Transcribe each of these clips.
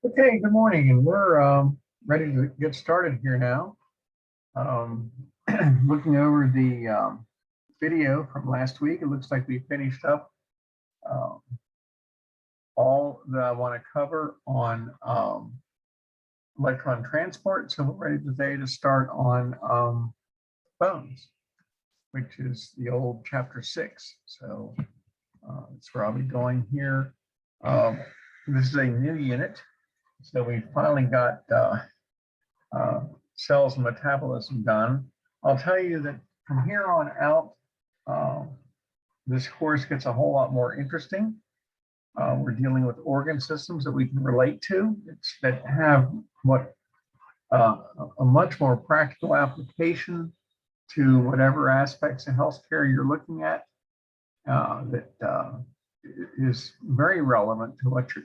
Okay, good morning, and we're ready to get started here now. Um, Looking over the video from last week, it looks like we finished up um, all that I want to cover on electron transport. So we're ready today to start on bones, which is the old chapter 6. So that's where I'll be going here. This is a new unit. So we finally got cells and metabolism done. I'll tell you that from here on out, this course gets a whole lot more interesting. We're dealing with organ systems that we can relate to, that have a much more practical application to whatever aspects of healthcare you're looking at. That is very relevant to what you're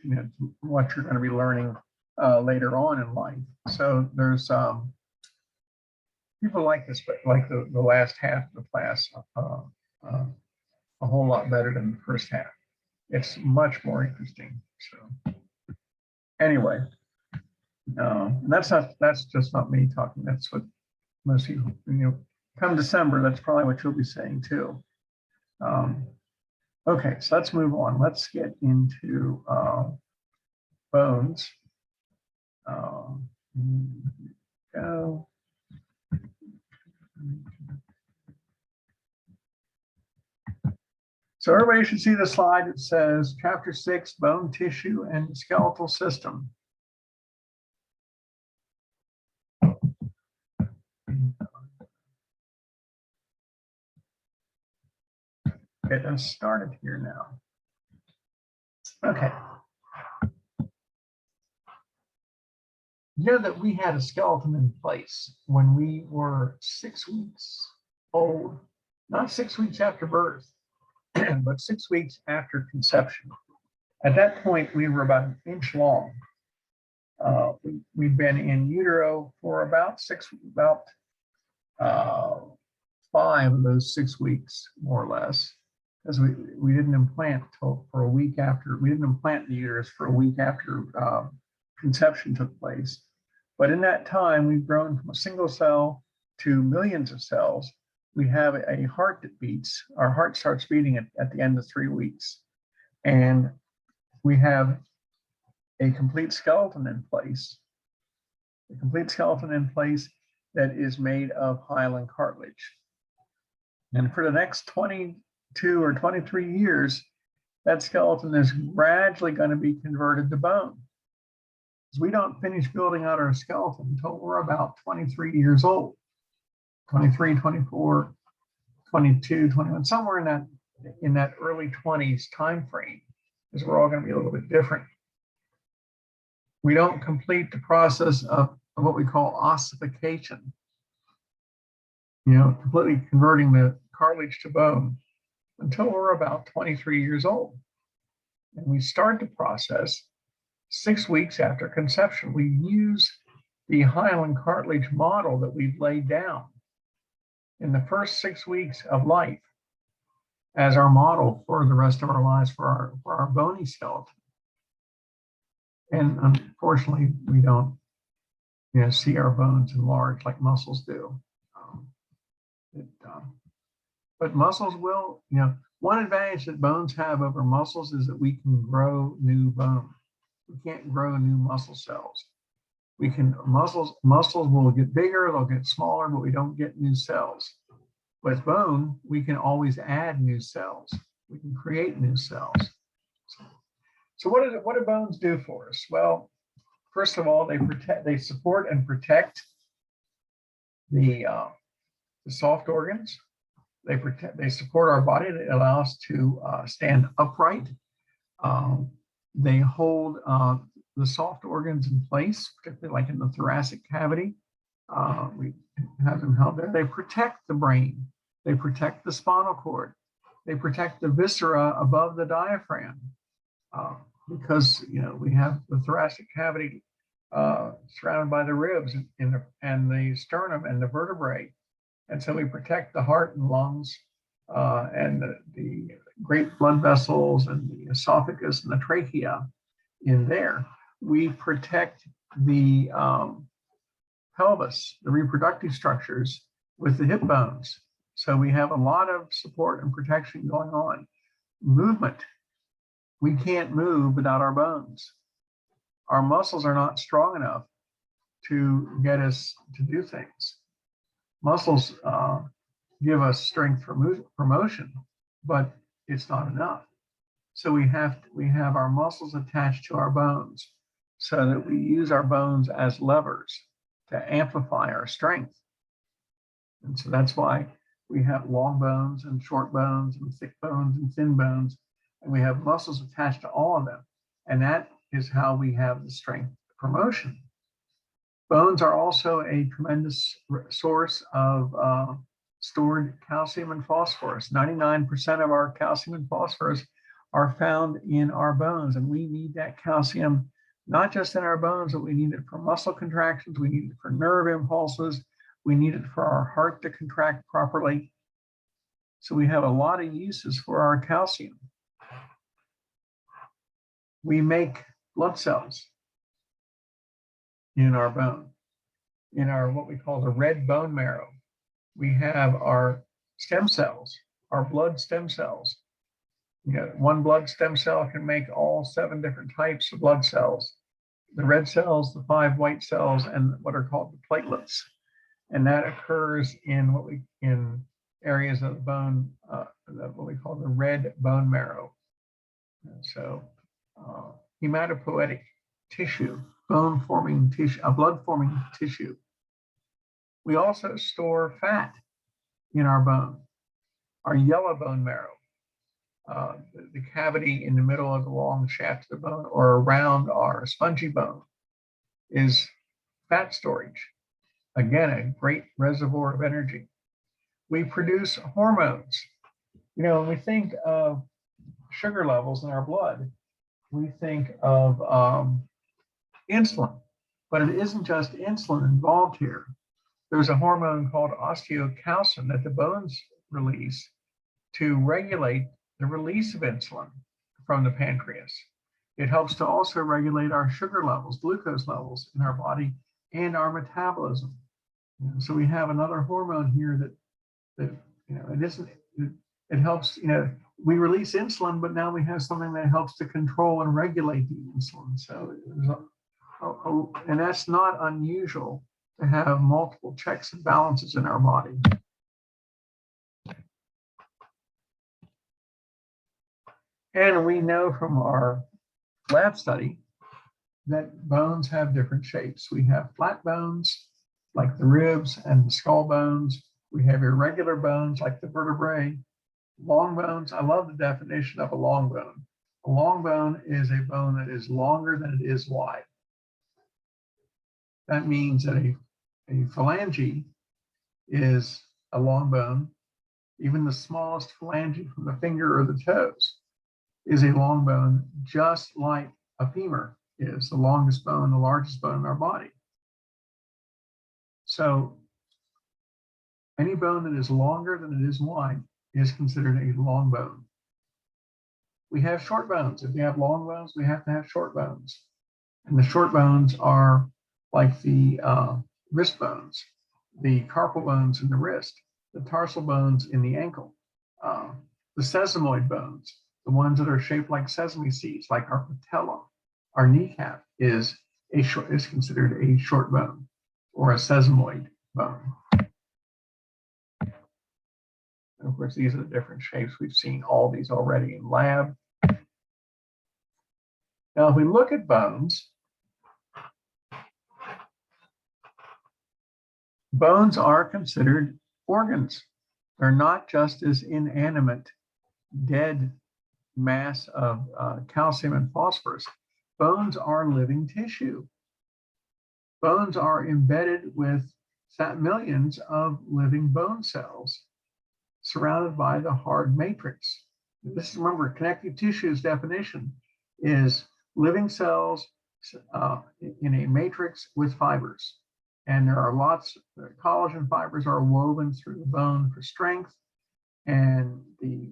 going to be learning later on in life. So there's people like this, but like the last half of the class a whole lot better than the first half. It's much more interesting. So anyway, and that's just not me talking. That's what most people, come December, that's probably what you'll be saying too. Okay, so let's move on. Let's get into bones. Go. So everybody should see the slide that says Chapter 6, Bone Tissue and Skeletal System. Get us started here now. Okay. You know that we had a skeleton in place when we were 6 weeks old, not 6 weeks after birth, but 6 weeks after conception. At that point, we were about 1 inch long. We'd been in utero for about 5 of those 6 weeks, more or less, because we didn't implant till for a week after. We didn't implant the uterus for a week after conception took place. But in that time, we've grown from a single cell to millions of cells. We have a heart that beats. Our heart starts beating at the end of 3 weeks. And we have a complete skeleton in place. A complete skeleton in place that is made of hyaline cartilage. And for the next 22 or 23 years, that skeleton is gradually going to be converted to bone. Because we don't finish building out our skeleton until we're about 23 years old. 23, 24, 22, 21, somewhere in that early 20s time frame, because we're all going to be a little bit different. We don't complete the process of what we call ossification, completely converting the cartilage to bone, until we're about 23 years old. And we start the process 6 weeks after conception. We use the hyaline cartilage model that we've laid down in the first 6 weeks of life as our model for the rest of our lives for our bony skeleton. And unfortunately, we don't see our bones enlarge like muscles do. But muscles will, one advantage that bones have over muscles is that we can grow new bone. We can't grow new muscle cells. Muscles will get bigger, they'll get smaller, but we don't get new cells. With bone, we can always add new cells. We can create new cells. So what do bones do for us? Well, first of all, they support and protect the soft organs. They support our body. They allow us to stand upright. They hold the soft organs in place, particularly like in the thoracic cavity. We have them held there. They protect the brain. They protect the spinal cord. They protect the viscera above the diaphragm, because we have the thoracic cavity surrounded by the ribs and the sternum and the vertebrae. And so we protect the heart and lungs and the great blood vessels and the esophagus and the trachea in there. We protect the pelvis, the reproductive structures, with the hip bones. So we have a lot of support and protection going on. Movement. We can't move without our bones. Our muscles are not strong enough to get us to do things. Muscles give us strength for motion, but it's not enough. So we have our muscles attached to our bones so that we use our bones as levers to amplify our strength. And so that's why we have long bones and short bones and thick bones and thin bones, and we have muscles attached to all of them. And that is how we have the strength for motion. Bones are also a tremendous source of stored calcium and phosphorus. 99% of our calcium and phosphorus are found in our bones, and we need that calcium not just in our bones, but we need it for muscle contractions, we need it for nerve impulses, we need it for our heart to contract properly. So we have a lot of uses for our calcium. We make blood cells in our bone, in our what we call the red bone marrow. We have our stem cells, our blood stem cells. You know, one blood stem cell can make all 7 different types of blood cells. The red cells, the 5 white cells, and what are called the platelets. And that occurs in areas of the bone, what we call the red bone marrow. And so hematopoietic tissue, bone-forming tissue, blood-forming tissue. We also store fat in our bone, our yellow bone marrow. The cavity in the middle of the long shaft of the bone or around our spongy bone is fat storage. Again, a great reservoir of energy. We produce hormones. You know, when we think of sugar levels in our blood, we think of insulin, but it isn't just insulin involved here. There's a hormone called osteocalcin that the bones release to regulate the release of insulin from the pancreas. It helps to also regulate our sugar levels, glucose levels in our body, and our metabolism. And so we have another hormone here that you know, it helps, you know, we release insulin, but now we have something that helps to control and regulate the insulin. So and that's not unusual to have multiple checks and balances in our body. And we know from our lab study that bones have different shapes. We have flat bones, like the ribs and the skull bones. We have irregular bones, like the vertebrae. Long bones, I love the definition of a long bone. A long bone is a bone that is longer than it is wide. That means that a phalange is a long bone. Even the smallest phalange from the finger or the toes is a long bone, just like a femur is the longest bone, the largest bone in our body. So any bone that is longer than it is wide is considered a long bone. We have short bones. If we have long bones, we have to have short bones. And the short bones are like the wrist bones, the carpal bones in the wrist, the tarsal bones in the ankle, the sesamoid bones, the ones that are shaped like sesame seeds, like our patella. Our kneecap is considered a short bone or a sesamoid bone. And of course, these are the different shapes. We've seen all these already in lab. Now, if we look at bones, bones are considered organs. They're not just this inanimate, dead mass of calcium and phosphorus. Bones are living tissue. Bones are embedded with millions of living bone cells surrounded by the hard matrix. This, remember, connective tissue's definition is living cells in a matrix with fibers. And there are lots, collagen fibers are woven through the bone for strength. And the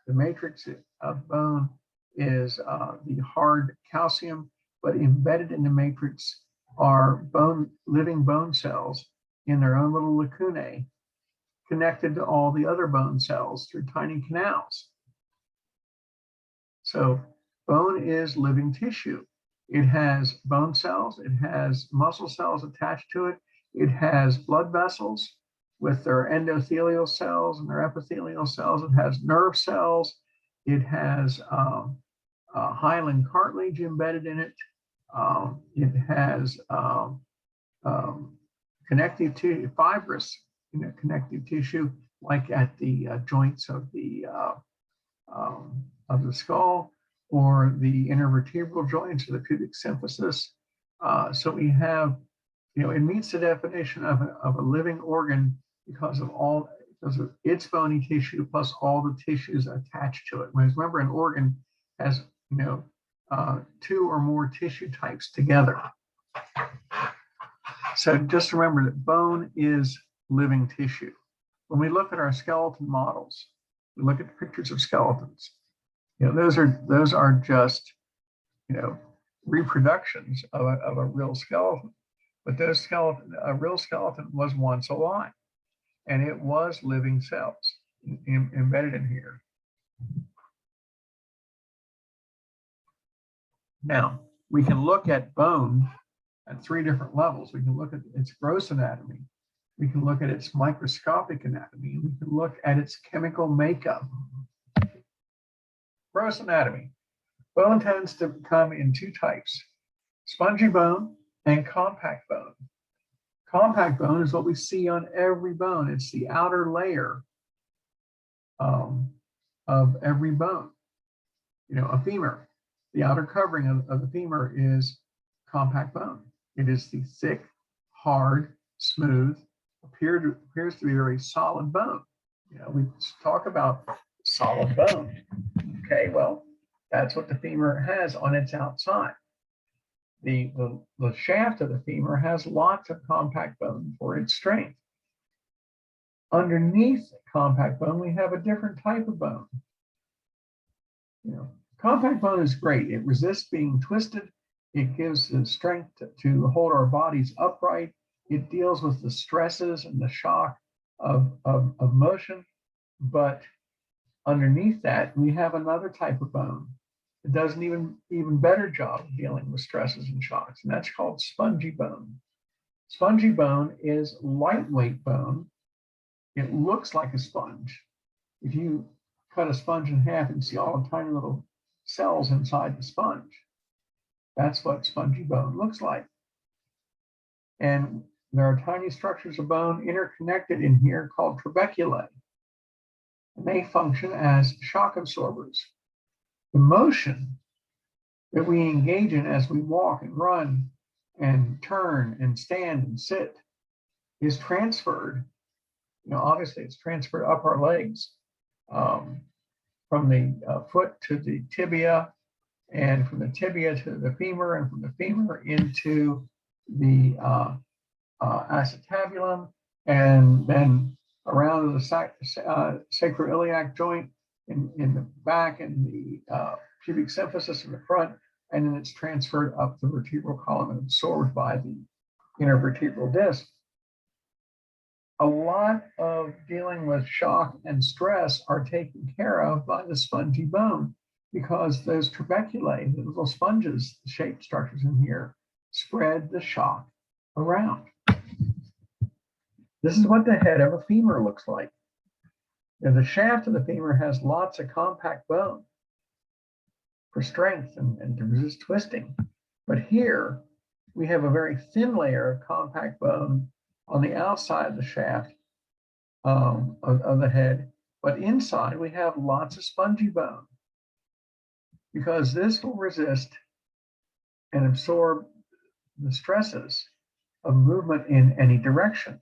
matrix of bone is the hard calcium but embedded in the matrix are living bone cells in their own little lacunae, connected to all the other bone cells through tiny canals. So bone is living tissue. It has bone cells, it has muscle cells attached to it, it has blood vessels with their endothelial cells and their epithelial cells, it has nerve cells, it has hyaline cartilage embedded in it, it has connective tissue, fibrous connective tissue, like at the joints of the skull, or the intervertebral joints of the pubic symphysis. So we have, it meets the definition of a living organ because of its bony tissue plus all the tissues attached to it. Whereas remember, an organ has, two or more tissue types together. So just remember that bone is living tissue. When we look at our skeleton models, we look at pictures of skeletons. Those are just, reproductions of a real skeleton. But a real skeleton was once alive, and it was living cells embedded in here. Now, we can look at bone at 3 different levels. We can look at its gross anatomy. We can look at its microscopic anatomy. We can look at its chemical makeup. Gross anatomy. Bone tends to come in 2 types, spongy bone and compact bone. Compact bone is what we see on every bone. It's the outer layer of every bone. A femur, the outer covering of the femur is compact bone. It is the thick, hard, smooth, appears to be very solid bone. We talk about solid bone. Okay, well, that's what the femur has on its outside. The shaft of the femur has lots of compact bone for its strength. Underneath compact bone, we have a different type of bone. Compact bone is great. It resists being twisted. It gives the strength to hold our bodies upright. It deals with the stresses and the shock of motion. But underneath that, we have another type of bone. It does an even better job of dealing with stresses and shocks, and that's called spongy bone. Spongy bone is lightweight bone. It looks like a sponge. If you cut a sponge in half and see all the tiny little cells inside the sponge, that's what spongy bone looks like. And there are tiny structures of bone interconnected in here called trabeculae. And they function as shock absorbers. The motion that we engage in as we walk and run and turn and stand and sit is transferred. Obviously it's transferred up our legs from the foot to the tibia, and from the tibia to the femur, and from the femur into the acetabulum, and then around the sacroiliac joint in the back, and the pubic symphysis in the front, and then it's transferred up the vertebral column and absorbed by the intervertebral disc. A lot of dealing with shock and stress are taken care of by the spongy bone, because those trabeculae, the little sponges shaped structures in here, spread the shock around. This is what the head of a femur looks like. The shaft of the femur has lots of compact bone for strength and to resist twisting. But here we have a very thin layer of compact bone on the outside of the shaft of the head, but inside we have lots of spongy bone, because this will resist and absorb the stresses of movement in any direction.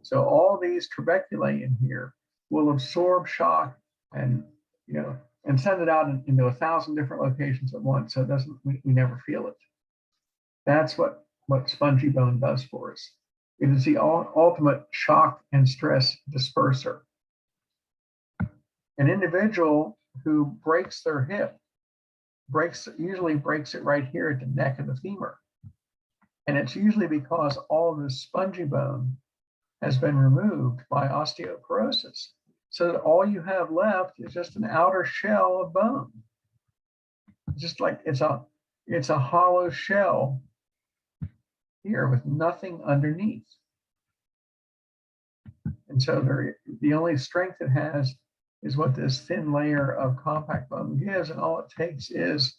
So all these trabeculae in here will absorb shock and send it out into 1,000 different locations at once. So it doesn't, we never feel it. That's what spongy bone does for us. It is the ultimate shock and stress disperser. An individual who breaks their hip usually breaks it right here at the neck of the femur. And it's usually because all this spongy bone has been removed by osteoporosis. So that all you have left is just an outer shell of bone. Just like it's a hollow shell here with nothing underneath. And so the only strength it has is what this thin layer of compact bone gives, and all it takes is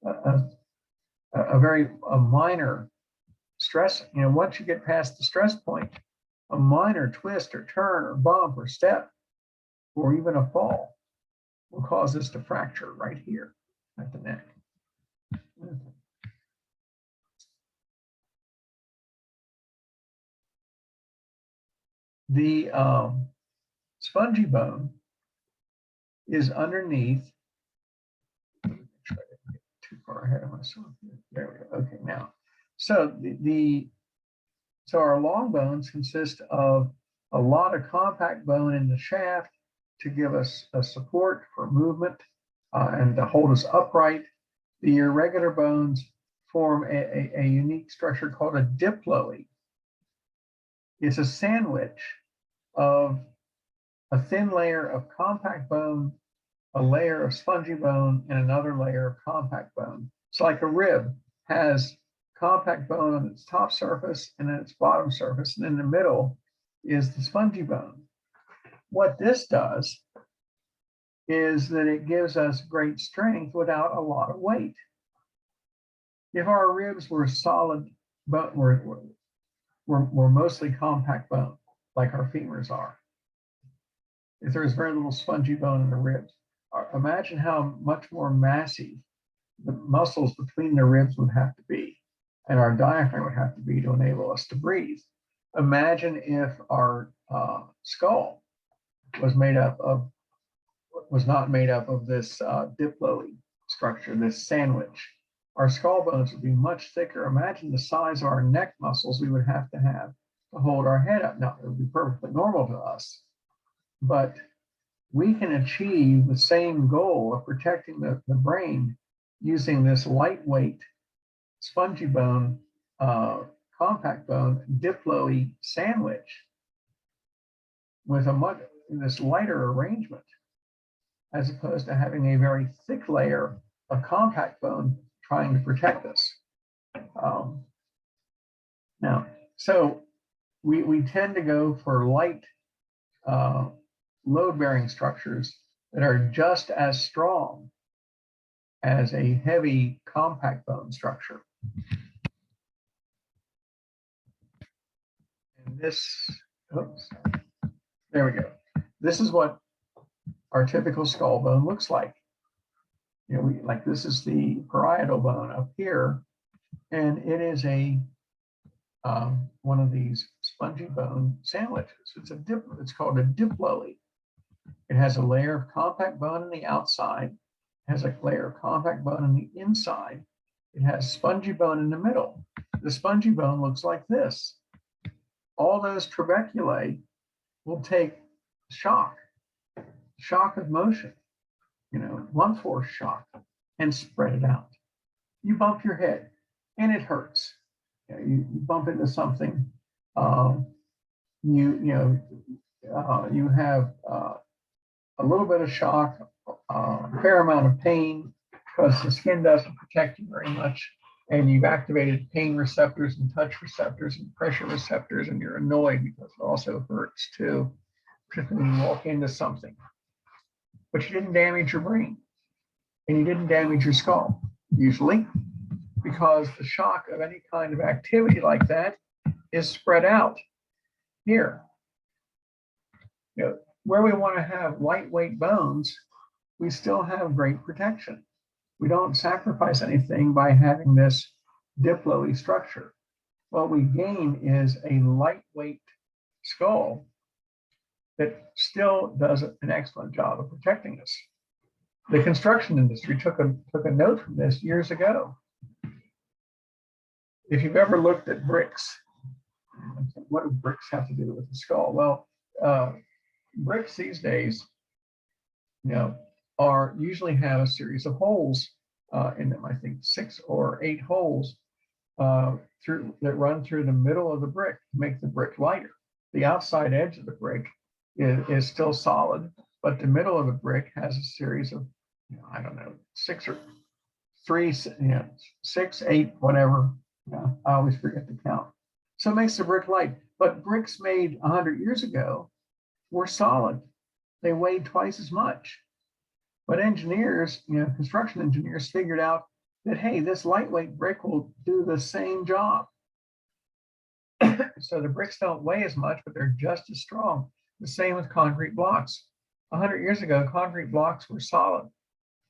a very minor stress. You know, once you get past the stress point, a minor twist or turn or bump or step or even a fall will cause this to fracture right here at the neck. The spongy bone is underneath. Make sure I didn't get too far ahead of myself. There we go. Okay, now, so so our long bones consist of a lot of compact bone in the shaft to give us a support for movement and to hold us upright. The irregular bones form a unique structure called a diploe. It's a sandwich of a thin layer of compact bone, a layer of spongy bone, and another layer of compact bone. It's like a rib has compact bone on its top surface and then its bottom surface, and in the middle is the spongy bone. What this does is that it gives us great strength without a lot of weight. If our ribs were solid, but were mostly compact bone, like our femurs are, if there was very little spongy bone in the ribs, imagine how much more massive the muscles between the ribs would have to be, and our diaphragm would have to be to enable us to breathe. Imagine if our skull was not made up of this diploe structure, this sandwich. Our skull bones would be much thicker. Imagine the size of our neck muscles we would have to hold our head up. Now, it would be perfectly normal to us, but we can achieve the same goal of protecting the brain using this lightweight spongy bone, compact bone, diploe sandwich with this lighter arrangement, as opposed to having a very thick layer of compact bone trying to protect us. Now, so we tend to go for light load-bearing structures that are just as strong as a heavy compact bone structure. And this, oops, there we go. This is what our typical skull bone looks like. You know, like this is the parietal bone up here, and it is one of these spongy bone sandwiches. It's called a diploe. It has a layer of compact bone on the outside, has a layer of compact bone on the inside. It has spongy bone in the middle. The spongy bone looks like this. All those trabeculae will take shock of motion, you know, blunt force shock, and spread it out. You bump your head and it hurts. You bump into something, you have a little bit of shock, a fair amount of pain, because the skin doesn't protect you very much, and you've activated pain receptors and touch receptors and pressure receptors, and you're annoyed because it also hurts too, particularly when you walk into something. But you didn't damage your brain, and you didn't damage your skull, usually, because the shock of any kind of activity like that is spread out here. You know, where we want to have lightweight bones, we still have great protection. We don't sacrifice anything by having this diploe structure. What we gain is a lightweight skull that still does an excellent job of protecting us. The construction industry took a note from this years ago. If you've ever looked at bricks, what do bricks have to do with the skull? Well, bricks these days, you know, usually have a series of holes in I think 6 or 8 holes that run through the middle of the brick to make the brick lighter. The outside edge of the brick is still solid, but the middle of the brick has a series of, I don't know, 6 or 3, 6, 8, whatever. I always forget to count. So it makes the brick light. But bricks made 100 years ago were solid. They weighed twice as much. But engineers, construction engineers figured out that, hey, this lightweight brick will do the same job. So the bricks don't weigh as much, but they're just as strong. The same with concrete blocks. 100 years ago, concrete blocks were solid.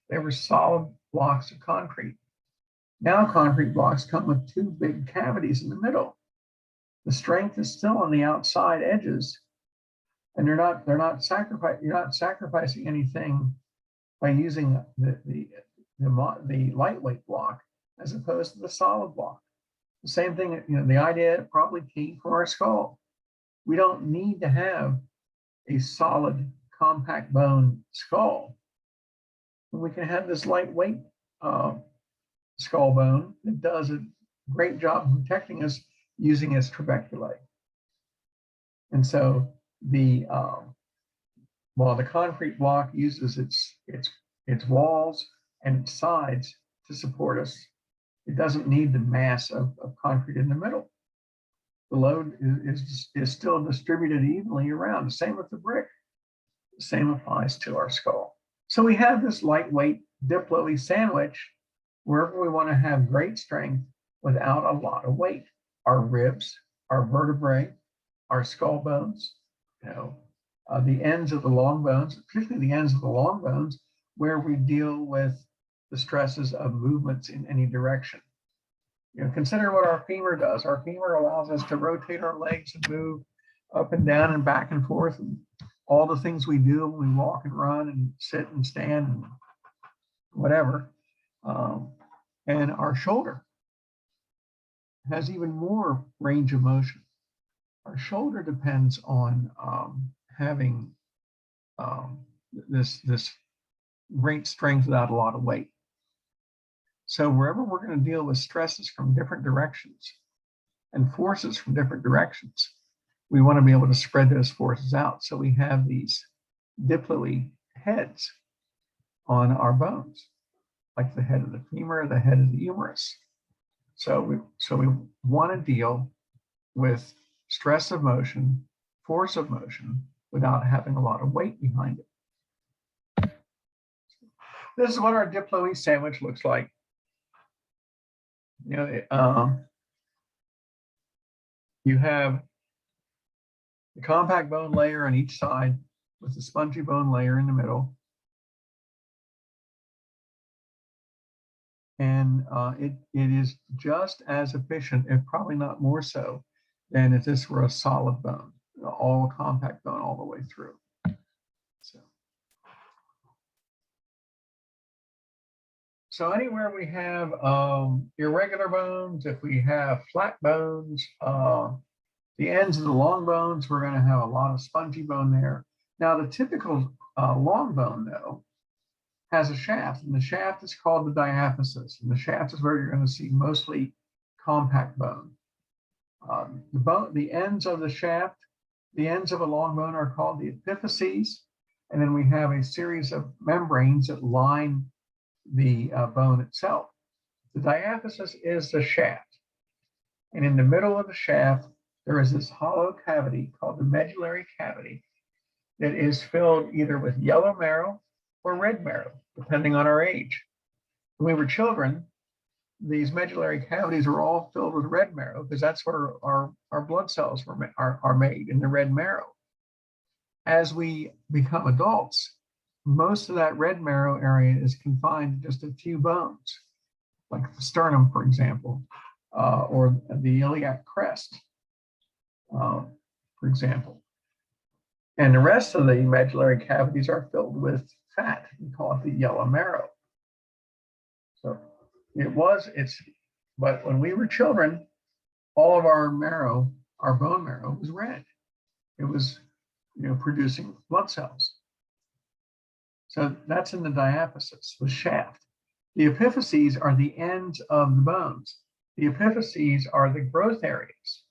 They were solid blocks of concrete. Now concrete blocks come with 2 big cavities in the middle. The strength is still on the outside edges, and you're not sacrificing anything by using the lightweight block as opposed to the solid block. The same thing, the idea probably came from our skull. We don't need to have a solid, compact bone skull. We can have this lightweight skull bone that does a great job of protecting us using its trabeculae. And so while the concrete block uses its walls and its sides to support us, it doesn't need the mass of concrete in the middle. The load is still distributed evenly around. The same with the brick. The same applies to our skull. So we have this lightweight diploe sandwich wherever we want to have great strength without a lot of weight. Our ribs, our vertebrae, our skull bones, the ends of the long bones, particularly the ends of the long bones, where we deal with the stresses of movements in any direction. Consider what our femur does. Our femur allows us to rotate our legs and move up and down and back and forth, and all the things we do when we walk and run and sit and stand and whatever. And our shoulder has even more range of motion. Our shoulder depends on having this great strength without a lot of weight. So wherever we're going to deal with stresses from different directions and forces from different directions, we want to be able to spread those forces out. So we have these diploe heads on our bones, like the head of the femur, the head of the humerus. So we want to deal with stress of motion, force of motion, without having a lot of weight behind it. This is what our diploe sandwich looks like. You have the compact bone layer on each side with the spongy bone layer in the middle. And it is just as efficient, if probably not more so, than if this were a solid bone, all compact bone all the way through. So anywhere we have irregular bones, if we have flat bones, the ends of the long bones, we're going to have a lot of spongy bone there. Now the typical long bone, though, has a shaft, and the shaft is called the diaphysis, and the shaft is where you're going to see mostly compact bone. The ends of the shaft, the ends of a long bone are called the epiphyses, and then we have a series of membranes that line the bone itself. The diaphysis is the shaft, and in the middle of the shaft there is this hollow cavity called the medullary cavity that is filled either with yellow marrow or red marrow, depending on our age. When we were children, these medullary cavities are all filled with red marrow because that's where our blood cells are made, in the red marrow. As we become adults, most of that red marrow area is confined to just a few bones, like the sternum, for example, or the iliac crest, for example. And the rest of the medullary cavities are filled with fat. We call it the yellow marrow. So but when we were children, all of our marrow, our bone marrow, was red. It was, producing blood cells. So that's in the diaphysis, the shaft. The epiphyses are the ends of the bones. The epiphyses are the growth areas.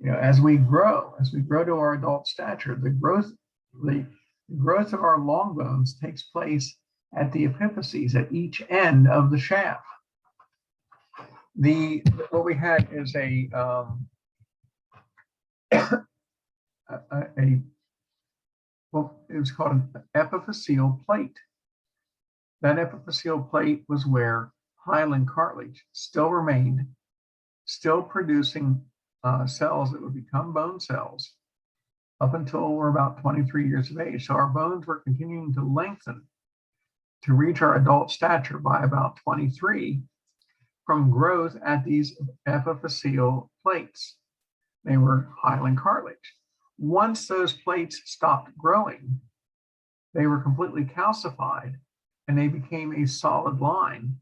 As we grow to our adult stature, the growth of our long bones takes place at the epiphyses at each end of the shaft. What we had is well, it was called an epiphyseal plate. That epiphyseal plate was where hyaline cartilage still remained, still producing cells that would become bone cells up until we're about 23 years of age. So our bones were continuing to lengthen to reach our adult stature by about 23 from growth at these epiphyseal plates. They were hyaline cartilage. Once those plates stopped growing, they were completely calcified and they became a solid line,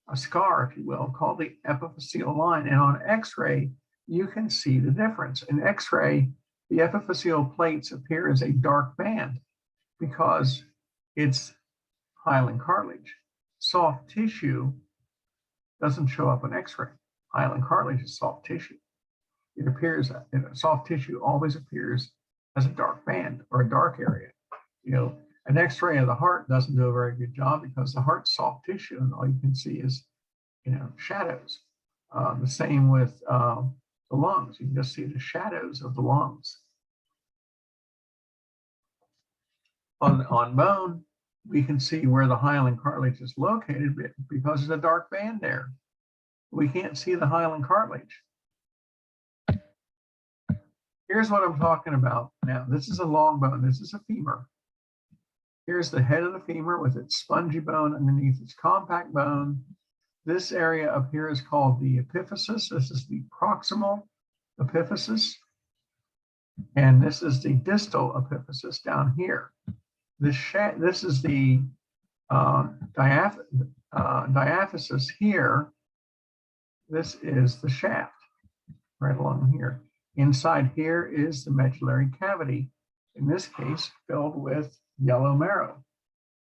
a scar, if you will, called the epiphyseal line. And on X-ray, you can see the difference. In X-ray, the epiphyseal plates appear as a dark band because it's hyaline cartilage. Soft tissue doesn't show up on X-ray. Hyaline cartilage is soft tissue. It appears, soft tissue always appears as a dark band or a dark area. An X-ray of the heart doesn't do a very good job because the heart's soft tissue and all you can see is, shadows. The same with the lungs. You can just see the shadows of the lungs. On bone, we can see where the hyaline cartilage is located because there's a dark band there. We can't see the hyaline cartilage. Here's what I'm talking about now. This is a long bone. This is a femur. Here's the head of the femur with its spongy bone underneath its compact bone. This area up here is called the epiphysis. This is the proximal epiphysis. And this is the distal epiphysis down here. This is the diaphysis here. This is the shaft right along here. Inside here is the medullary cavity, in this case, filled with yellow marrow.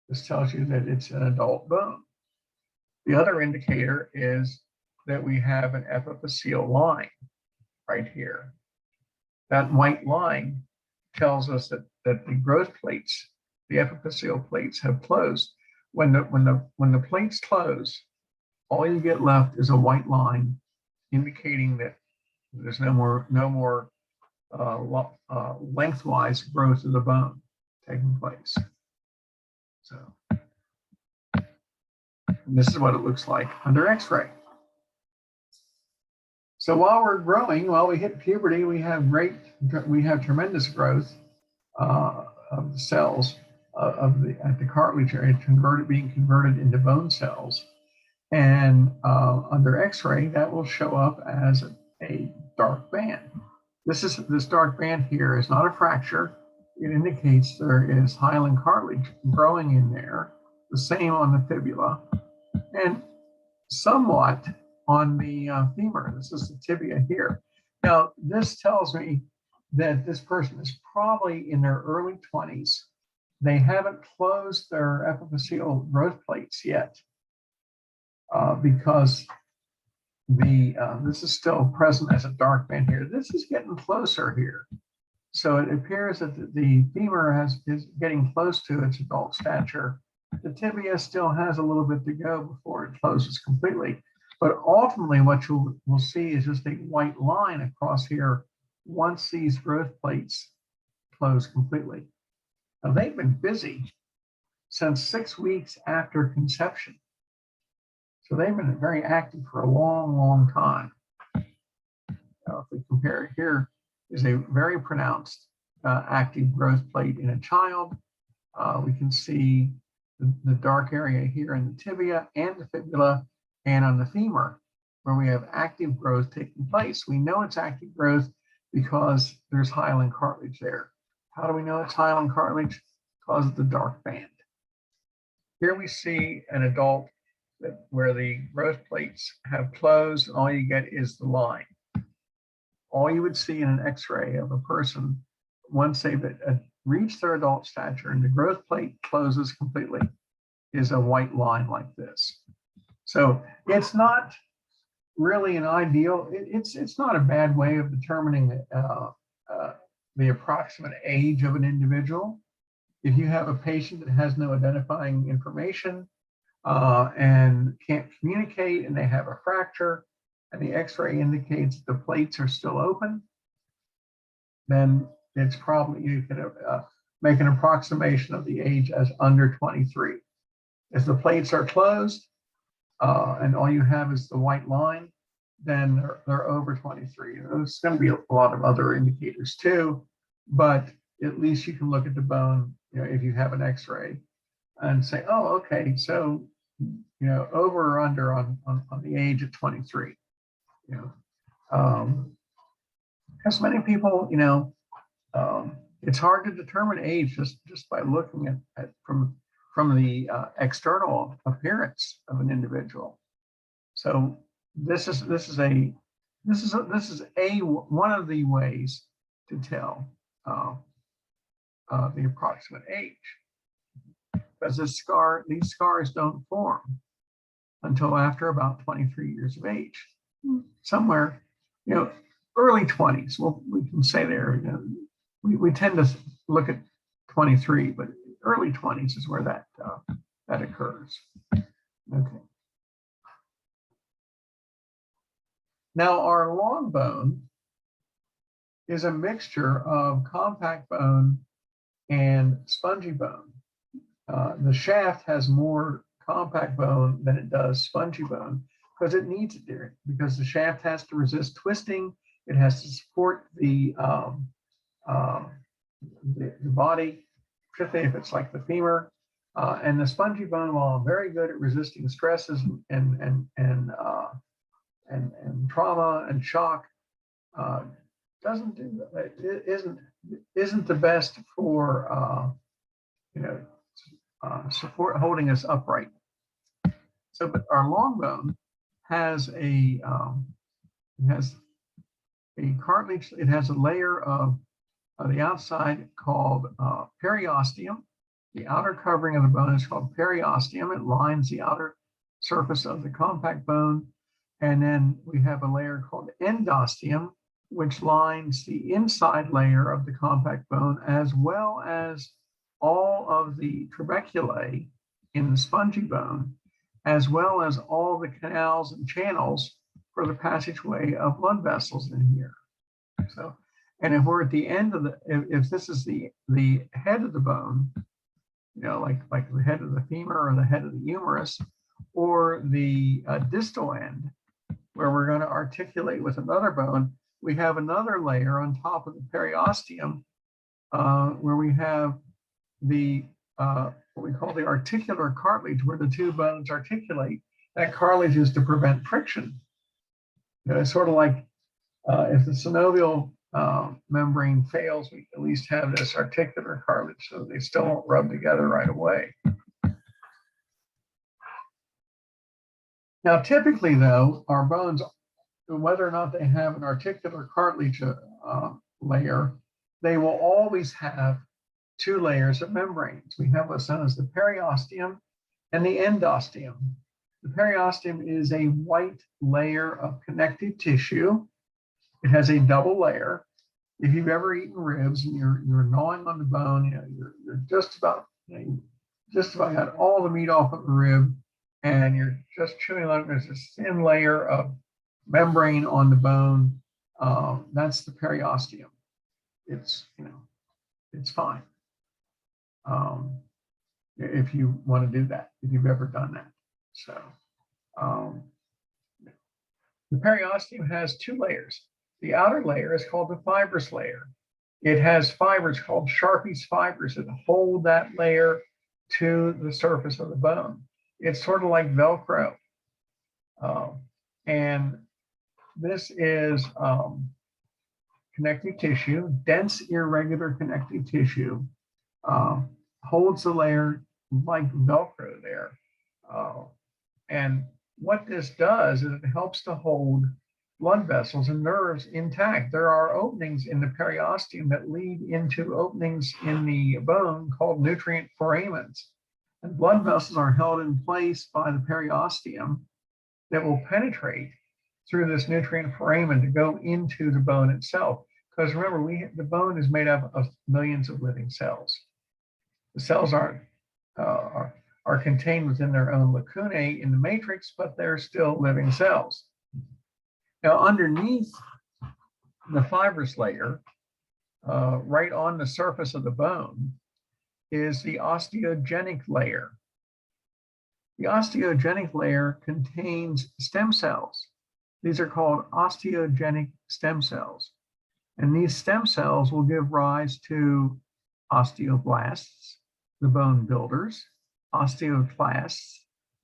This tells you that it's an adult bone. The other indicator is that we have an epiphyseal line right here. That white line tells us that the growth plates, the epiphyseal plates, have closed. When the plates close, all you get left is a white line indicating that there's no more lengthwise growth of the bone taking place. So this is what it looks like under X-ray. So while we're growing, while we hit puberty, we have tremendous growth of the cells at the cartilage area, being converted into bone cells. And under X-ray, that will show up as a dark band. This dark band here is not a fracture. It indicates there is hyaline cartilage growing in there. The same on the fibula, and somewhat on the femur. This is the tibia here. Now, this tells me that this person is probably in their early 20s. They haven't closed their epiphyseal growth plates yet because this is still present as a dark band here. This is getting closer here. So it appears that the femur is getting close to its adult stature. The tibia still has a little bit to go before it closes completely. But ultimately, what we'll see is just a white line across here once these growth plates close completely. Now, they've been busy since 6 weeks after conception. So they've been very active for a long, long time. Now, if we compare it, here is a very pronounced active growth plate in a child. We can see the dark area here in the tibia and the fibula and on the femur, where we have active growth taking place. We know it's active growth because there's hyaline cartilage there. How do we know it's hyaline cartilage? Because of the dark band. Here we see an adult where the growth plates have closed, and all you get is the line. All you would see in an X-ray of a person once they've reached their adult stature and the growth plate closes completely, is a white line like this. So it's not really an ideal, it's not a bad way of determining the approximate age of an individual. If you have a patient that has no identifying information and can't communicate, and they have a fracture, and the X-ray indicates that the plates are still open, then it's probably, you can make an approximation of the age as under 23. If the plates are closed and all you have is the white line, then they're over 23. There's going to be a lot of other indicators too, but at least you can look at the bone, if you have an X-ray, and say, oh, okay, so over or under on the age of 23. Because many people, it's hard to determine age just by looking at from the external appearance of an individual. So this is one of the ways to tell the approximate age, because these scars don't form until after about 23 years of age, somewhere, early 20s. Well, we can say there, we tend to look at 23, but early 20s is where that occurs. Okay. Now, our long bone is a mixture of compact bone and spongy bone. The shaft has more compact bone than it does spongy bone because it needs it there, because the shaft has to resist twisting. It has to support the body, particularly if it's like the femur. And the spongy bone, while very good at resisting stresses and trauma and shock, doesn't do that. It isn't the best for support holding us upright. So, but our long bone has a cartilage. It has a layer of the outside called periosteum. The outer covering of the bone is called periosteum. It lines the outer surface of the compact bone. And then we have a layer called endosteum, which lines the inside layer of the compact bone, as well as all of the trabeculae in the spongy bone, as well as all the canals and channels for the passageway of blood vessels in here. So, and if we're at the end of if this is the head of the bone, like the head of the femur or the head of the humerus, or the distal end, where we're going to articulate with another bone, we have another layer on top of the periosteum, where we have the what we call the articular cartilage, where the two bones articulate. That cartilage is to prevent friction. It's sort of like if the synovial membrane fails, we at least have this articular cartilage so they still won't rub together right away. Now, typically, though, our bones, whether or not they have an articular cartilage layer, they will always have two layers of membranes. We have what's known as the periosteum and the endosteum. The periosteum is a white layer of connective tissue. It has a double layer. If you've ever eaten ribs and you're gnawing on the bone, you're just about got all the meat off of the rib, and you're just chewing on it. There's this thin layer of membrane on the bone. That's the periosteum. It's fine. If you want to do that, if you've ever done that. So the periosteum has two layers. The outer layer is called the fibrous layer. It has fibers called Sharpie's fibers that hold that layer to the surface of the bone. It's sort of like Velcro. And this is connective tissue, dense, irregular connective tissue, holds the layer like Velcro there. And what this does is it helps to hold blood vessels and nerves intact. There are openings in the periosteum that lead into openings in the bone called nutrient foramens. And blood vessels are held in place by the periosteum that will penetrate through this nutrient foramen to go into the bone itself. Because remember, the bone is made up of millions of living cells. The cells are contained within their own lacunae in the matrix, but they're still living cells. Now, underneath the fibrous layer, right on the surface of the bone, is the osteogenic layer. The osteogenic layer contains stem cells. These are called osteogenic stem cells. And these stem cells will give rise to osteoblasts, the bone builders, osteoclasts,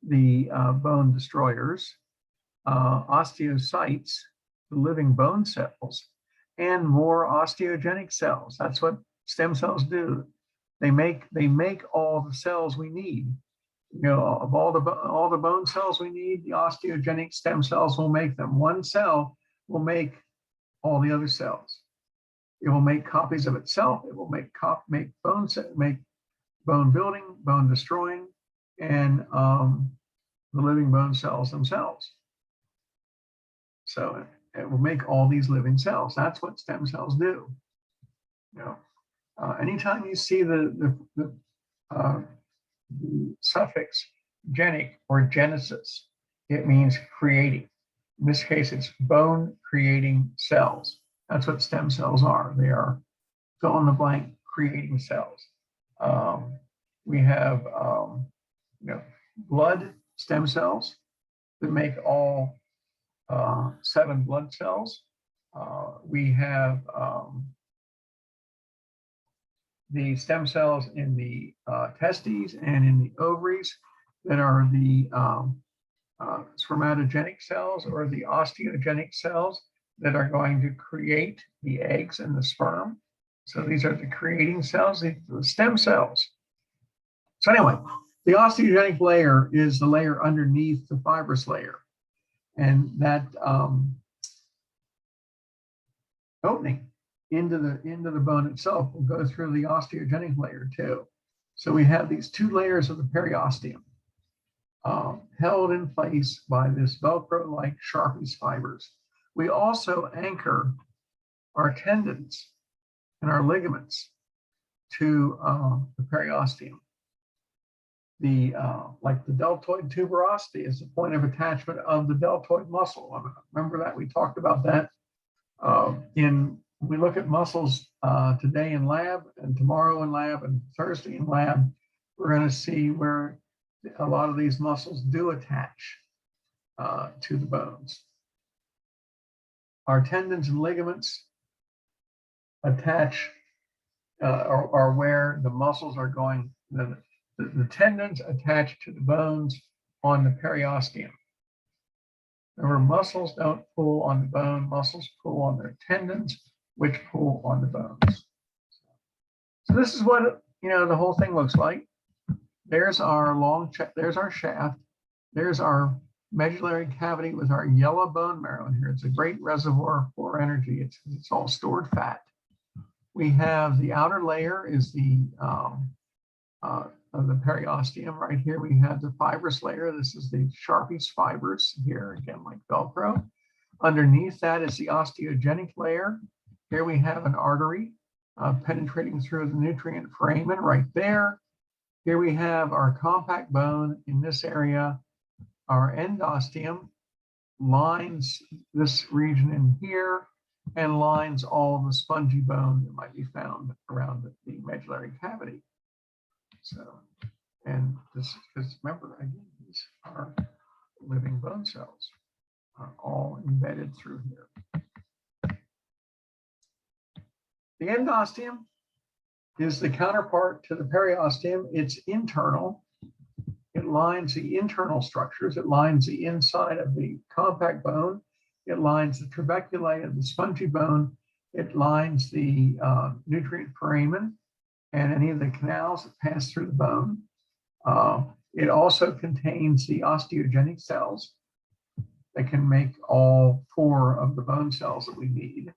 the bone destroyers, osteocytes, the living bone cells, and more osteogenic cells. That's what stem cells do. They make all the cells we need. You know, of all the bone cells we need, the osteogenic stem cells will make them. One cell will make all the other cells. It will make copies of itself. It will make bone building, bone destroying, and the living bone cells themselves. So it will make all these living cells. That's what stem cells do. You know, anytime you see the suffix genic or genesis, it means creating. In this case, it's bone creating cells. That's what stem cells are. They are fill in the blank creating cells. We have blood stem cells that make all 7 blood cells. We have the stem cells in the testes and in the ovaries that are the spermatogenic cells or the osteogenic cells that are going to create the eggs and the sperm. So these are the creating cells, the stem cells. So anyway, the osteogenic layer is the layer underneath the fibrous layer. And that opening into the bone itself will go through the osteogenic layer too. So we have these 2 layers of the periosteum held in place by this Velcro-like Sharpie's fibers. We also anchor our tendons and our ligaments to the periosteum. Like the deltoid tuberosity is the point of attachment of the deltoid muscle. Remember that we talked about that we look at muscles today in lab and tomorrow in lab and Thursday in lab. We're going to see where a lot of these muscles do attach to the bones. Our tendons and ligaments attach are where the muscles are going. The tendons attach to the bones on the periosteum. Remember, muscles don't pull on the bone, muscles pull on their tendons, which pull on the bones. So this is what the whole thing looks like. There's our there's our shaft. There's our medullary cavity with our yellow bone marrow in here. It's a great reservoir for energy. It's all stored fat. We have the outer layer is the of the periosteum. Right here we have the fibrous layer. This is the Sharpie's fibers here, again like Velcro. Underneath that is the osteogenic layer. Here we have an artery penetrating through the nutrient foramen right there. Here we have our compact bone in this area. Our endosteum lines this region in here and lines all the spongy bone that might be found around the medullary cavity. So, and this, because remember, again, these are living bone cells, are all embedded through here. The endosteum is the counterpart to the periosteum. It's internal. It lines the internal structures. It lines the inside of the compact bone. It lines the trabeculae of the spongy bone. It lines the nutrient foramen and any of the canals that pass through the bone. It also contains the osteogenic cells that can make all 4 of the bone cells that we need.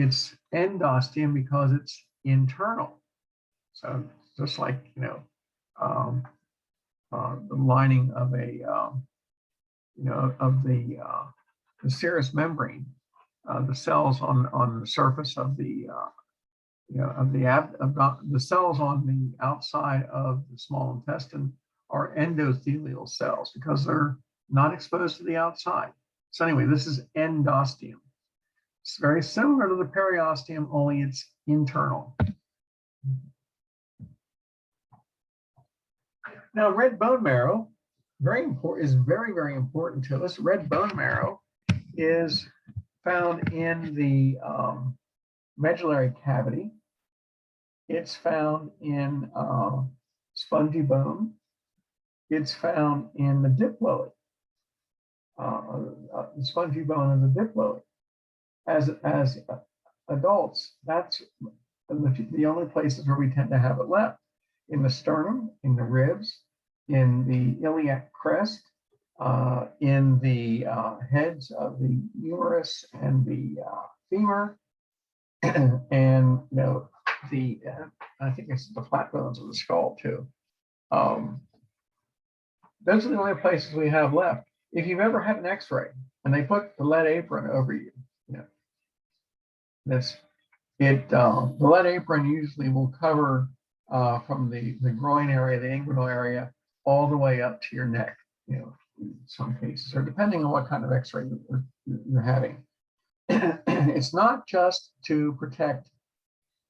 It's endosteum because it's internal. So just like, the lining of a, of the serous membrane, the cells on the surface of the, the cells on the outside of the small intestine are endothelial cells because they're not exposed to the outside. So anyway, this is endosteum. It's very similar to the periosteum, only it's internal. Now, red bone marrow, is very, very important to us. Red bone marrow is found in the medullary cavity. It's found in spongy bone. It's found in the diploid, the spongy bone and the diploid. As adults, that's the only places where we tend to have it left. In the sternum, in the ribs, in the iliac crest, in the heads of the humerus and the femur, and I think it's the flat bones of the skull too. Those are the only places we have left. If you've ever had an X-ray and they put the lead apron over you, the lead apron usually will cover from the groin area, the inguinal area, all the way up to your neck, in some cases, or depending on what kind of X-ray you're having. It's not just to protect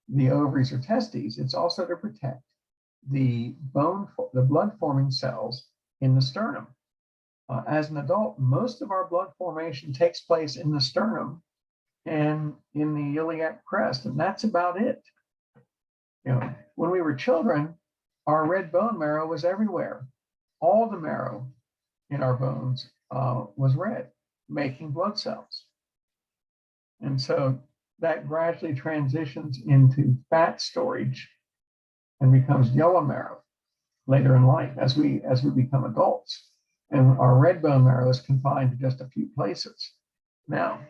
the ovaries or testes, it's also to protect the blood-forming cells in the sternum. As an adult, most of our blood formation takes place in the sternum and in the iliac crest, and that's about it. When we were children, our red bone marrow was everywhere. All the marrow in our bones was red, making blood cells. And so that gradually transitions into fat storage and becomes yellow marrow later in life as we become adults. And our red bone marrow is confined to just a few places. Now,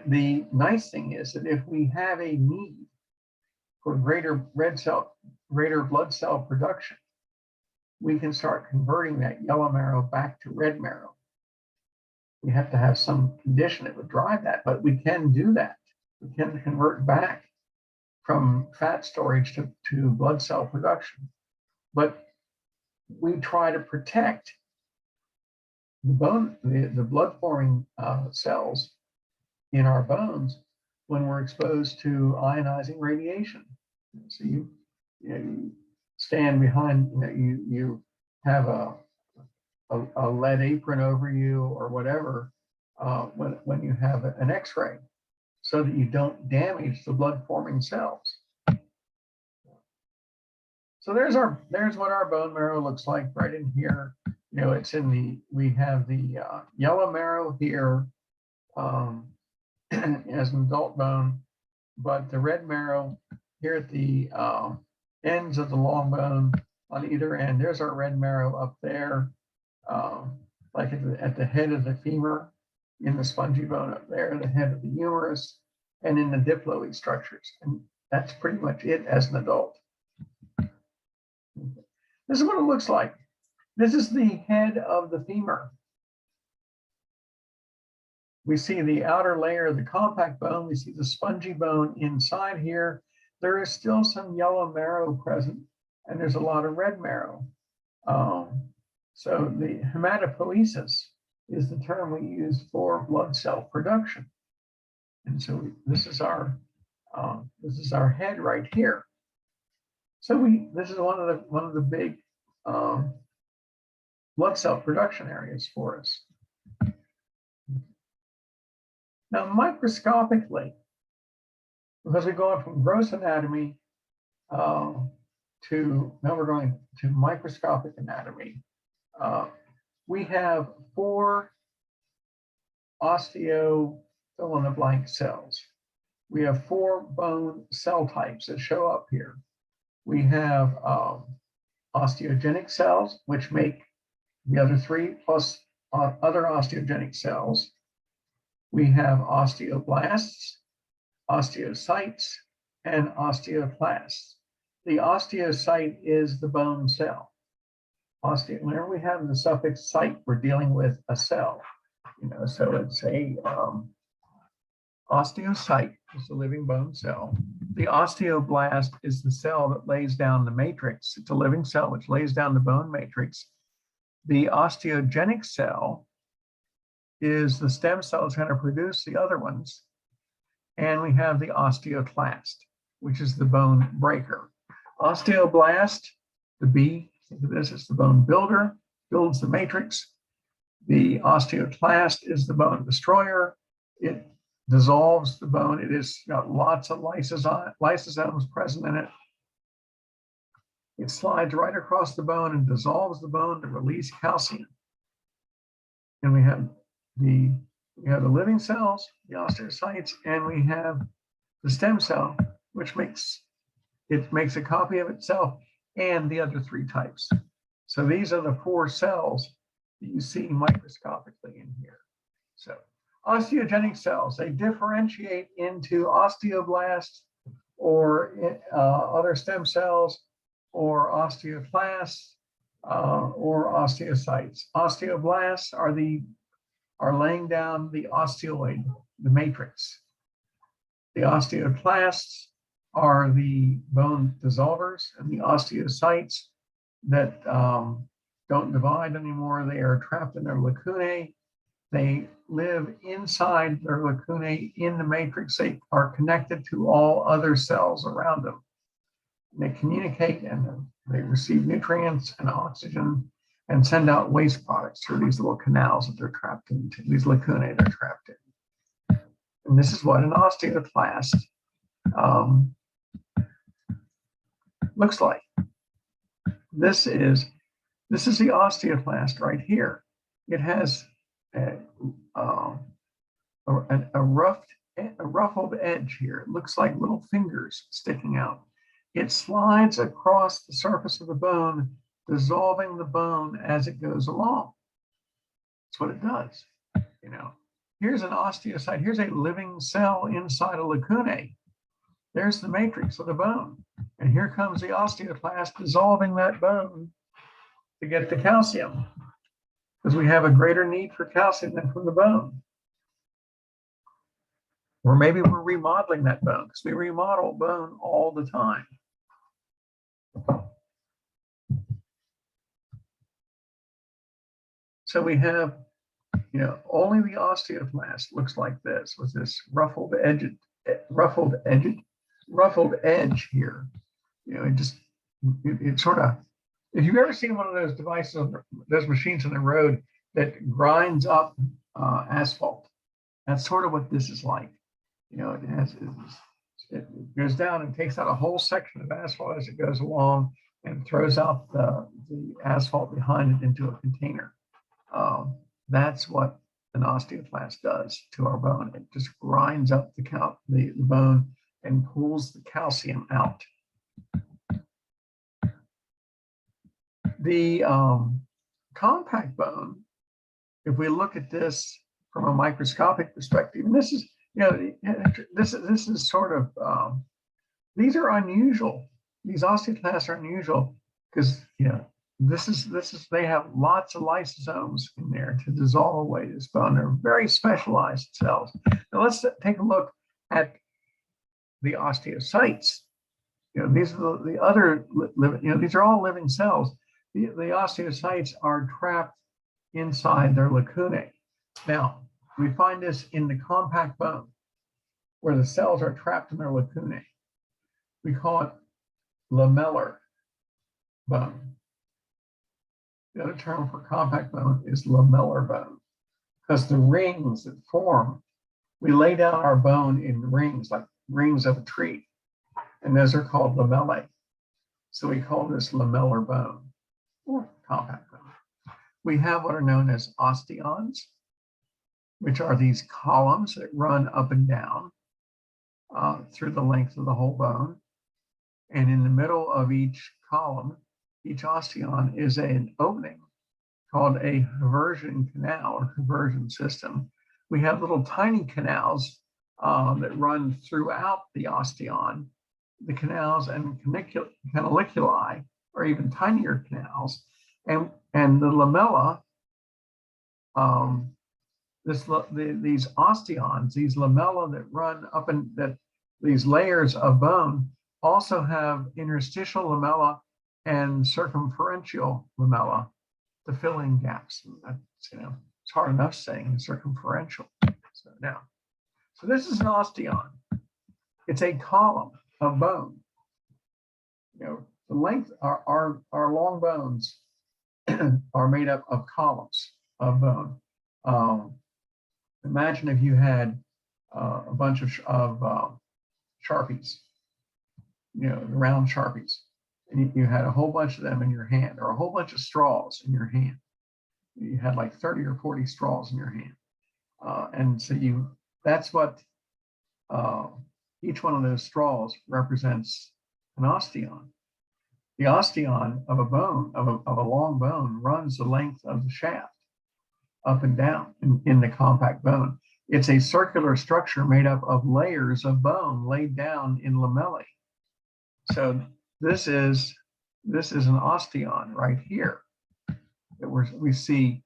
the nice thing is that if we have a need for greater blood cell production, we can start converting that yellow marrow back to red marrow. We have to have some condition that would drive that, but we can do that. We can convert back from fat storage to blood cell production. But we try to protect the blood forming cells in our bones when we're exposed to ionizing radiation. So you stand behind, you have a lead apron over you or whatever when you have an X-ray, so that you don't damage the blood forming cells. So there's what our bone marrow looks like right in here. It's we have the yellow marrow here as an adult bone, but the red marrow here at the ends of the long bone on either end. There's our red marrow up there, like at the head of the femur, in the spongy bone up there, the head of the humerus, and in the diploid structures. And that's pretty much it as an adult. This is what it looks like. This is the head of the femur. We see the outer layer of the compact bone. We see the spongy bone inside here. There is still some yellow marrow present, and there's a lot of red marrow. So the hematopoiesis is the term we use for blood cell production. And so this is our head right here. So this is one of the big blood cell production areas for us. Now, microscopically, because we're going from gross anatomy now we're going to microscopic anatomy. We have 4 osteo fill-in-the-blank cells. We have 4 bone cell types that show up here. We have osteogenic cells, which make the other 3 plus other osteogenic cells. We have osteoblasts, osteocytes, and osteoclasts. The osteocyte is the bone cell. Whenever we have the suffix "cyte," we're dealing with a cell. So it's a osteocyte is a living bone cell. The osteoblast is the cell that lays down the matrix. It's a living cell which lays down the bone matrix. The osteogenic cell is the stem cell that's going to produce the other ones. And we have the osteoclast, which is the bone breaker. Osteoblast, the B, think of this as the bone builder, builds the matrix. The osteoclast is the bone destroyer. It dissolves the bone. It has got lots of lysosomes present in it. It slides right across the bone and dissolves the bone to release calcium. And we have the living cells, the osteocytes, and we have the stem cell, which makes a copy of itself and the other three types. So these are the 4 cells that you see microscopically in here. So osteogenic cells, they differentiate into osteoblasts or other stem cells or osteoclasts or osteocytes. Osteoblasts are laying down the osteoid, the matrix. The osteoclasts are the bone dissolvers, and the osteocytes that don't divide anymore. They are trapped in their lacunae. They live inside their lacunae in the matrix. They are connected to all other cells around them. They communicate and they receive nutrients and oxygen and send out waste products through these little canals that they're trapped into, these lacunae they're trapped in. And this is what an osteoclast looks like. This is the osteoclast right here. It has a ruffled edge here. It looks like little fingers sticking out. It slides across the surface of the bone, dissolving the bone as it goes along. That's what it does. Here's an osteocyte. Here's a living cell inside a lacunae. There's the matrix of the bone. And here comes the osteoclast dissolving that bone to get the calcium, because we have a greater need for calcium than from the bone. Or maybe we're remodeling that bone, because we remodel bone all the time. So we have, only the osteoclast looks like this, with this ruffled edge here. It sort of, if you've ever seen one of those devices, those machines on the road that grinds up asphalt, that's sort of what this is like. It goes down and takes out a whole section of asphalt as it goes along and throws out the asphalt behind it into a container. That's what an osteoclast does to our bone. It just grinds up the bone and pulls the calcium out. The compact bone, if we look at this from a microscopic perspective, and this is, this is sort of, these are unusual. These osteoclasts are unusual because, they have lots of lysosomes in there to dissolve away this bone. They're very specialized cells. Now let's take a look at the osteocytes. These are the other living, these are all living cells. The osteocytes are trapped inside their lacunae. Now, we find this in the compact bone, where the cells are trapped in their lacunae. We call it lamellar bone. The other term for compact bone is lamellar bone, because the rings that form, we lay down our bone in rings, like rings of a tree, and those are called lamellae. So we call this lamellar bone or compact bone. We have what are known as osteons, which are these columns that run up and down through the length of the whole bone. And in the middle of each column, each osteon is an opening called a conversion canal or conversion system. We have little tiny canals that run throughout the osteon. The canals and canaliculi, or even tinier canals, and the lamella. These osteons, these lamella that run up and that these layers of bone also have interstitial lamella and circumferential lamella to fill in gaps. That's, it's hard enough saying circumferential. So this is an osteon. It's a column of bone. The length, our long bones are made up of columns of bone. Imagine if you had a bunch of Sharpies, round Sharpies, and you had a whole bunch of them in your hand, or a whole bunch of straws in your hand. You had like 30 or 40 straws in your hand. And so that's what each one of those straws represents an osteon. The osteon of a bone, of a long bone, runs the length of the shaft up and down in the compact bone. It's a circular structure made up of layers of bone laid down in lamellae. So this is an osteon right here that we see.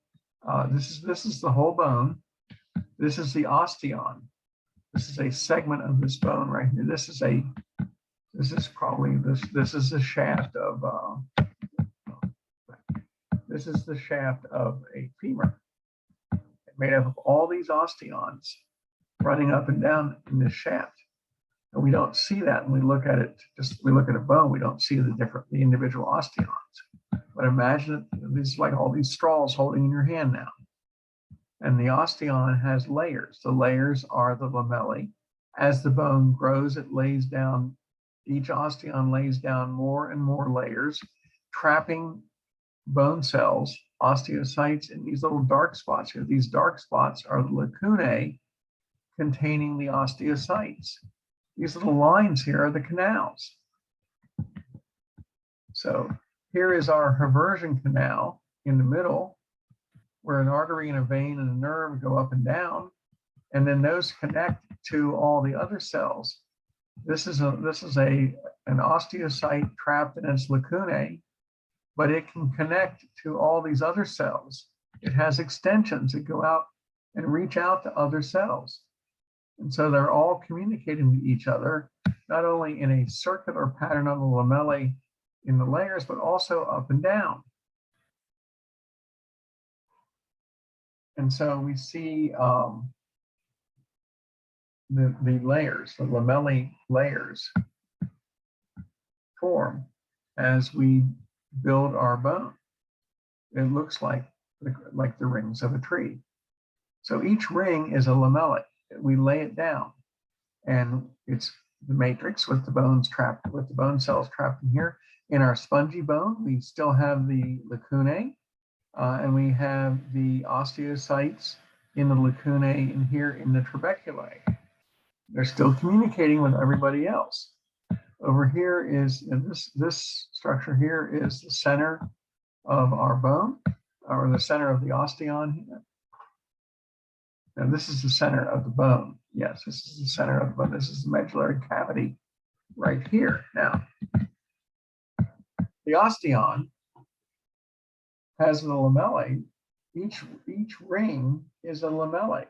This is the whole bone. This is the osteon. This is a segment of this bone right here. This is the shaft of this is the shaft of a femur, made up of all these osteons running up and down in this shaft. And we don't see that when we look at it. We look at a bone, we don't see the individual osteons. But imagine these like all these straws holding in your hand now. And the osteon has layers. The layers are the lamellae. As the bone grows, it lays down, each osteon lays down more and more layers, trapping bone cells, osteocytes, in these little dark spots here. These dark spots are the lacunae containing the osteocytes. These little lines here are the canals. So here is our Haversian canal in the middle, where an artery and a vein and a nerve go up and down, and then those connect to all the other cells. This is an osteocyte trapped in its lacunae, but it can connect to all these other cells. It has extensions that go out and reach out to other cells. And so they're all communicating with each other, not only in a circular pattern on the lamellae in the layers, but also up and down. And so we see the layers, the lamellae layers, form as we build our bone. It looks like the rings of a tree. So each ring is a lamella. We lay it down, and it's the matrix with the bones trapped, with the bone cells trapped in here. In our spongy bone, we still have the lacunae, and we have the osteocytes in the lacunae and here in the trabeculae. They're still communicating with everybody else. Over here is this structure here is the center of our bone, or the center of the osteon here. Now this is the center of the bone. Yes, this is the center of the bone. This is the medullary cavity right here. Now, the osteon has the lamellae. Each ring is a lamellae.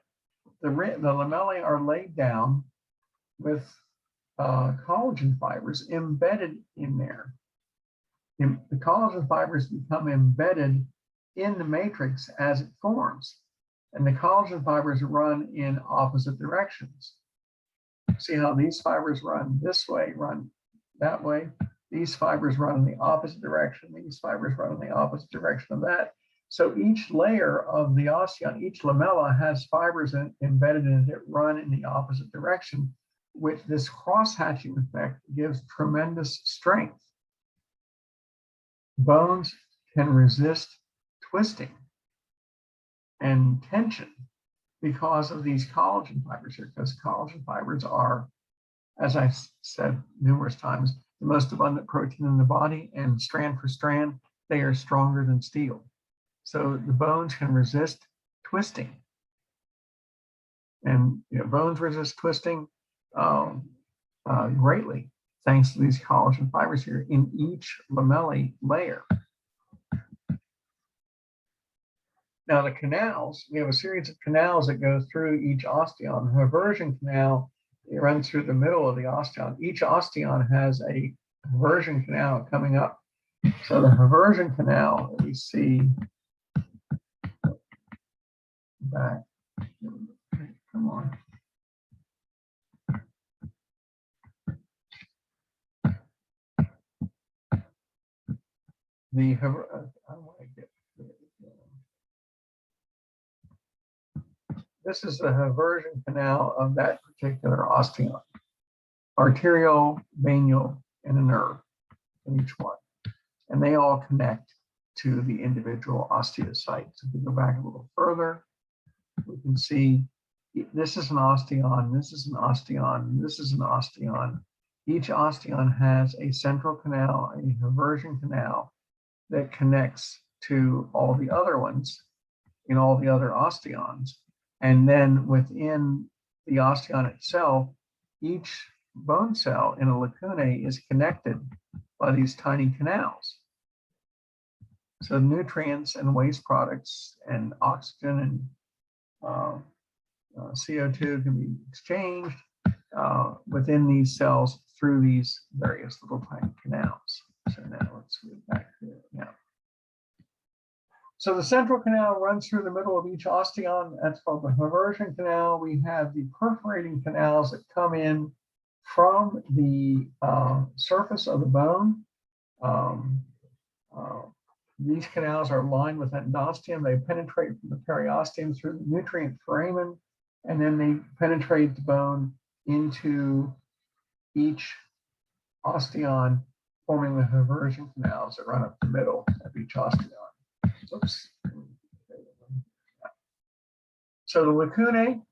The lamellae are laid down with collagen fibers embedded in there. The collagen fibers become embedded in the matrix as it forms, and the collagen fibers run in opposite directions. See how these fibers run this way, run that way. These fibers run in the opposite direction. These fibers run in the opposite direction of that. So each layer of the osteon, each lamella has fibers embedded in it that run in the opposite direction, which this cross-hatching effect gives tremendous strength. Bones can resist twisting and tension because of these collagen fibers here, because collagen fibers are, as I said numerous times, the most abundant protein in the body, and strand for strand, they are stronger than steel. So the bones can resist twisting. And bones resist twisting greatly thanks to these collagen fibers here in each lamellae layer. Now the canals, we have a series of canals that go through each osteon. The reversion canal, it runs through the middle of the osteon. Each osteon has a reversion canal coming up. So the reversion canal that we see back, come on. This is the reversion canal of that particular osteon. Arterial, venial, and a nerve in each one. And they all connect to the individual osteocytes. If we go back a little further, we can see this is an osteon, this is an osteon, this is an osteon. Each osteon has a central canal, a reversion canal that connects to all the other ones in all the other osteons. And then within the osteon itself, each bone cell in a lacunae is connected by these tiny canals. So nutrients and waste products and oxygen and CO2 can be exchanged within these cells through these various little tiny canals. So now let's move back here now. So the central canal runs through the middle of each osteon. That's called the reversion canal. We have the perforating canals that come in from the surface of the bone. These canals are lined with endosteum. They penetrate from the periosteum through the nutrient foramen, and then they penetrate the bone into each osteon, forming the reversion canals that run up the middle of each osteon. Oops. So the lacunae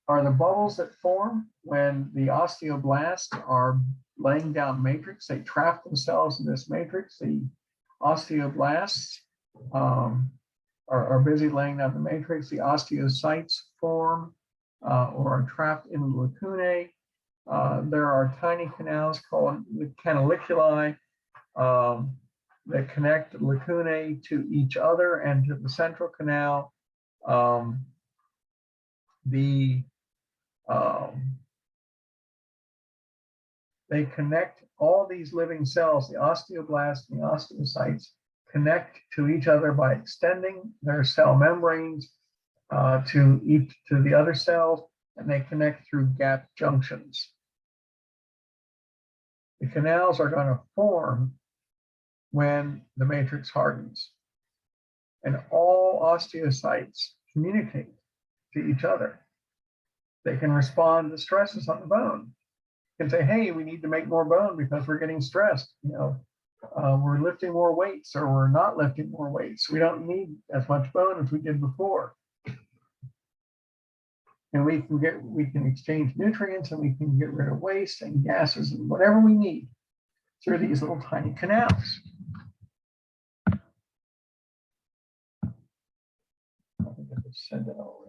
are the bubbles that form when the osteoblasts are laying down matrix. They trap themselves in this matrix. The osteoblasts are busy laying down the matrix. The osteocytes form or are trapped in the lacunae. There are tiny canals called the canaliculi that connect lacunae to each other and to the central canal. They connect all these living cells, the osteoblasts and the osteocytes, connect to each other by extending their cell membranes to the other cells, and they connect through gap junctions. The canals are going to form when the matrix hardens. And all osteocytes communicate to each other. They can respond to stresses on the bone. They can say, hey, we need to make more bone because we're getting stressed. We're lifting more weights or we're not lifting more weights. We don't need as much bone as we did before. And we can exchange nutrients and we can get rid of waste and gases and whatever we need through these little tiny canals. I think I just said that already.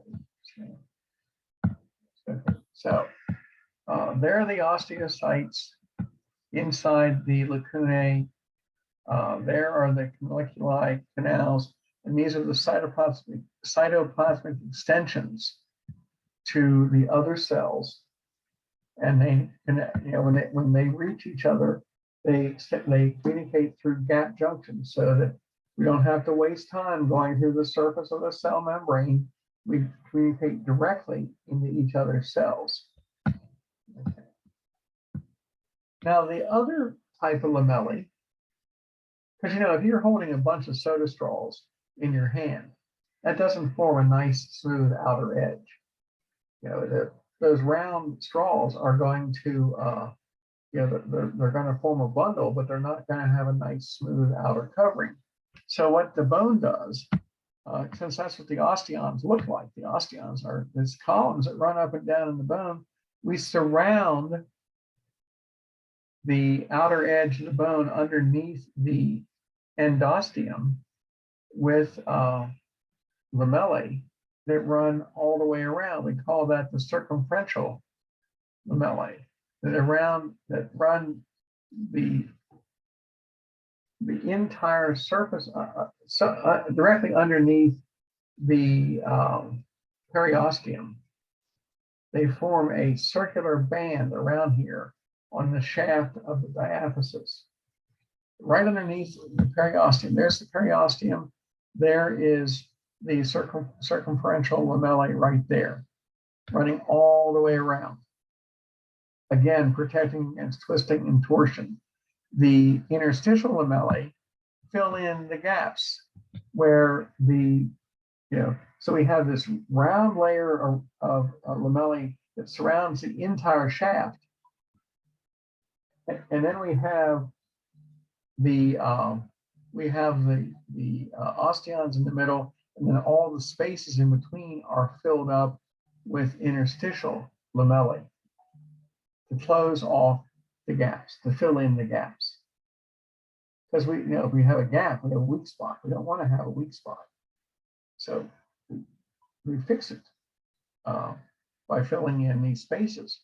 So there are the osteocytes inside the lacunae. There are the canaliculi canals, and these are the cytoplasmic extensions to the other cells. And they, when they reach each other, they communicate through gap junctions so that we don't have to waste time going through the surface of the cell membrane. We communicate directly into each other's cells. Okay. Now the other type of lamellae, because if you're holding a bunch of soda straws in your hand, that doesn't form a nice smooth outer edge. Those round straws are going to, they're going to form a bundle, but they're not going to have a nice smooth outer covering. So what the bone does, since that's what the osteons look like, the osteons are these columns that run up and down in the bone, we surround the outer edge of the bone underneath the endosteum with lamellae that run all the way around. We call that the circumferential lamellae that run the entire surface directly underneath the periosteum. They form a circular band around here on the shaft of the diaphysis. Right underneath the periosteum, there's the periosteum. There is the circumferential lamellae right there, running all the way around. Again, protecting against twisting and torsion. The interstitial lamellae fill in the gaps where so we have this round layer of lamellae that surrounds the entire shaft. And then we have the osteons in the middle, and then all the spaces in between are filled up with interstitial lamellae to close off the gaps, to fill in the gaps. Because if we have a gap, we have a weak spot. We don't want to have a weak spot. So we fix it by filling in these spaces.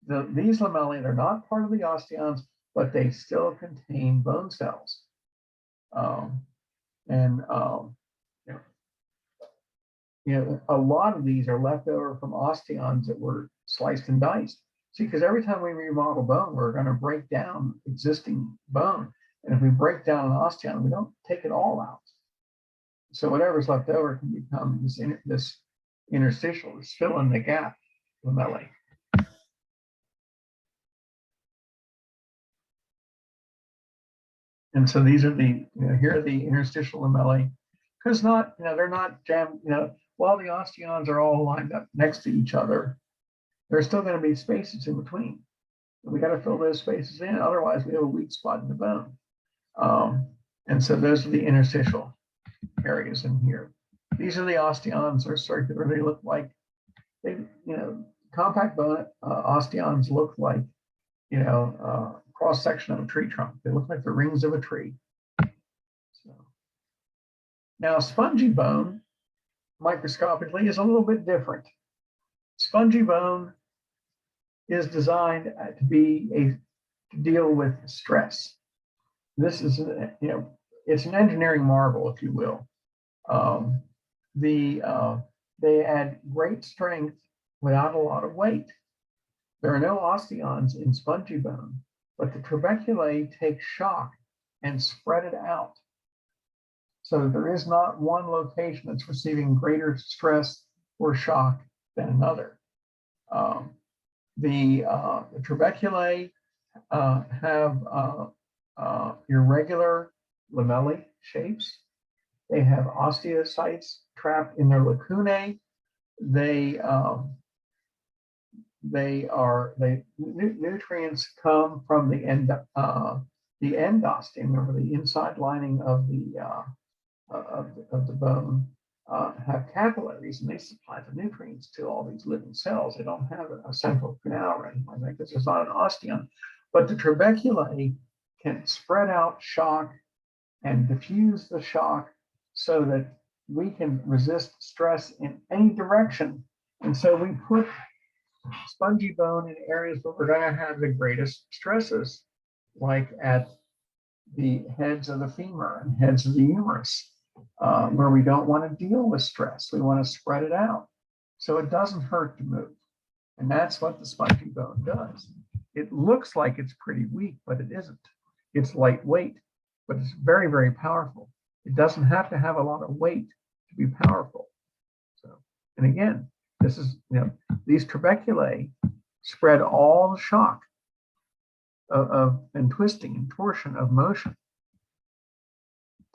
These lamellae are not part of the osteons, but they still contain bone cells. A lot of these are left over from osteons that were sliced and diced. See, because every time we remodel bone, we're going to break down existing bone. And if we break down an osteon, we don't take it all out. So whatever's left over can become this interstitial, this fill in the gap lamellae. And so these are here are the interstitial lamellae, because they're not jammed, while the osteons are all lined up next to each other, there's still going to be spaces in between. And we got to fill those spaces in, otherwise we have a weak spot in the bone. And so those are the interstitial areas in here. These are the osteons. They're circular. They look like compact bone osteons look like cross section of a tree trunk. They look like the rings of a tree. So now spongy bone microscopically is a little bit different. Spongy bone is designed to deal with stress. This is it's an engineering marvel, if you will. They add great strength without a lot of weight. There are no osteons in spongy bone, but the trabeculae take shock and spread it out. So there is not one location that's receiving greater stress or shock than another. The trabeculae have irregular lamellae shapes. They have osteocytes trapped in their lacunae. Nutrients come from the endosteum, or the inside lining of the bone, have capillaries, and they supply the nutrients to all these living cells. They don't have a central canal or anything like that because it's not an osteon. But the trabeculae can spread out shock and diffuse the shock so that we can resist stress in any direction. And so we put spongy bone in areas where we're going to have the greatest stresses, like at the heads of the femur and heads of the humerus, where we don't want to deal with stress. We want to spread it out so it doesn't hurt to move. And that's what the spongy bone does. It looks like it's pretty weak, but it isn't. It's lightweight, but it's very, very powerful. It doesn't have to have a lot of weight to be powerful. So, and again, this is, these trabeculae spread all the shock and twisting and torsion of motion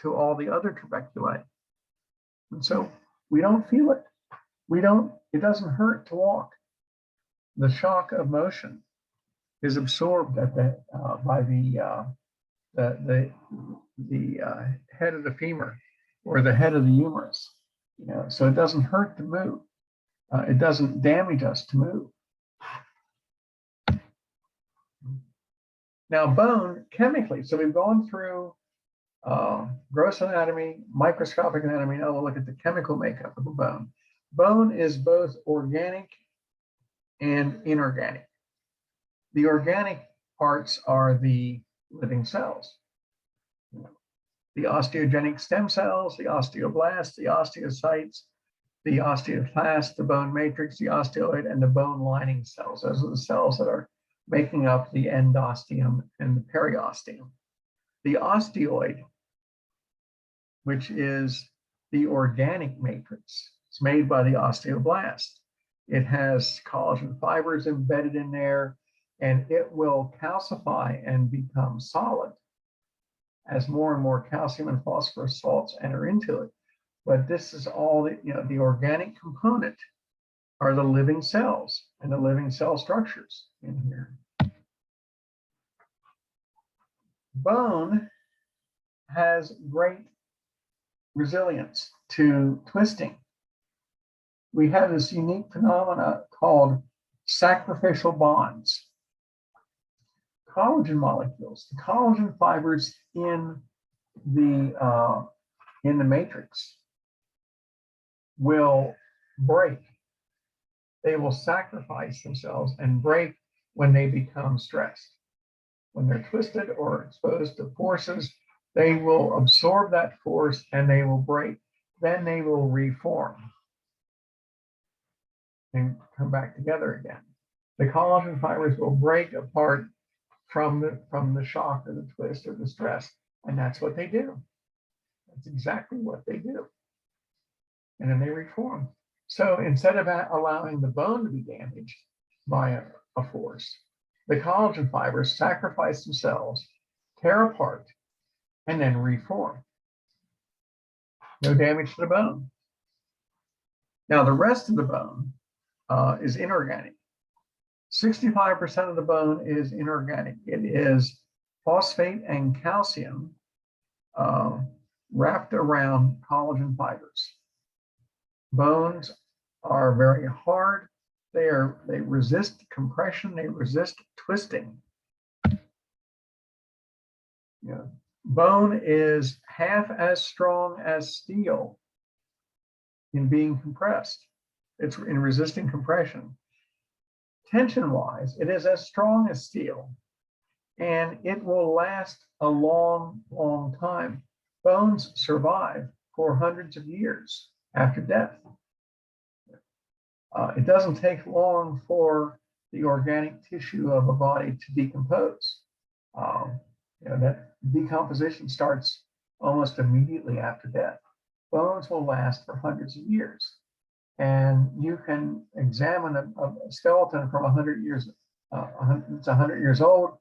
to all the other trabeculae. And so we don't feel it. It doesn't hurt to walk. The shock of motion is absorbed by the head of the femur or the head of the humerus. So it doesn't hurt to move. It doesn't damage us to move. Now, bone chemically. So we've gone through gross anatomy, microscopic anatomy. Now we'll look at the chemical makeup of the bone. Bone is both organic and inorganic. The organic parts are the living cells. The osteogenic stem cells, the osteoblasts, the osteocytes, the osteoclast, the bone matrix, the osteoid, and the bone lining cells. Those are the cells that are making up the endosteum and the periosteum. The osteoid, which is the organic matrix, it's made by the osteoblast. It has collagen fibers embedded in there, and it will calcify and become solid as more and more calcium and phosphorus salts enter into it. But this is all the organic component are the living cells and the living cell structures in here. Bone has great resilience to twisting. We have this unique phenomena called sacrificial bonds. Collagen molecules, the collagen fibers in the matrix will break. They will sacrifice themselves and break when they become stressed. When they're twisted or exposed to forces, they will absorb that force and they will break. Then they will reform and come back together again. The collagen fibers will break apart from the shock or the twist or the stress, and that's what they do. That's exactly what they do. And then they reform. So instead of allowing the bone to be damaged by a force, the collagen fibers sacrifice themselves, tear apart, and then reform. No damage to the bone. Now the rest of the bone is inorganic. 65% of the bone is inorganic. It is phosphate and calcium wrapped around collagen fibers. Bones are very hard. They resist compression. They resist twisting. Bone is half as strong as steel in being compressed. It's in resisting compression. Tension-wise, it is as strong as steel, and it will last a long, long time. Bones survive for hundreds of years after death. It doesn't take long for the organic tissue of a body to decompose. That decomposition starts almost immediately after death. Bones will last for hundreds of years. And you can examine a skeleton from 100 years, it's 100 years old,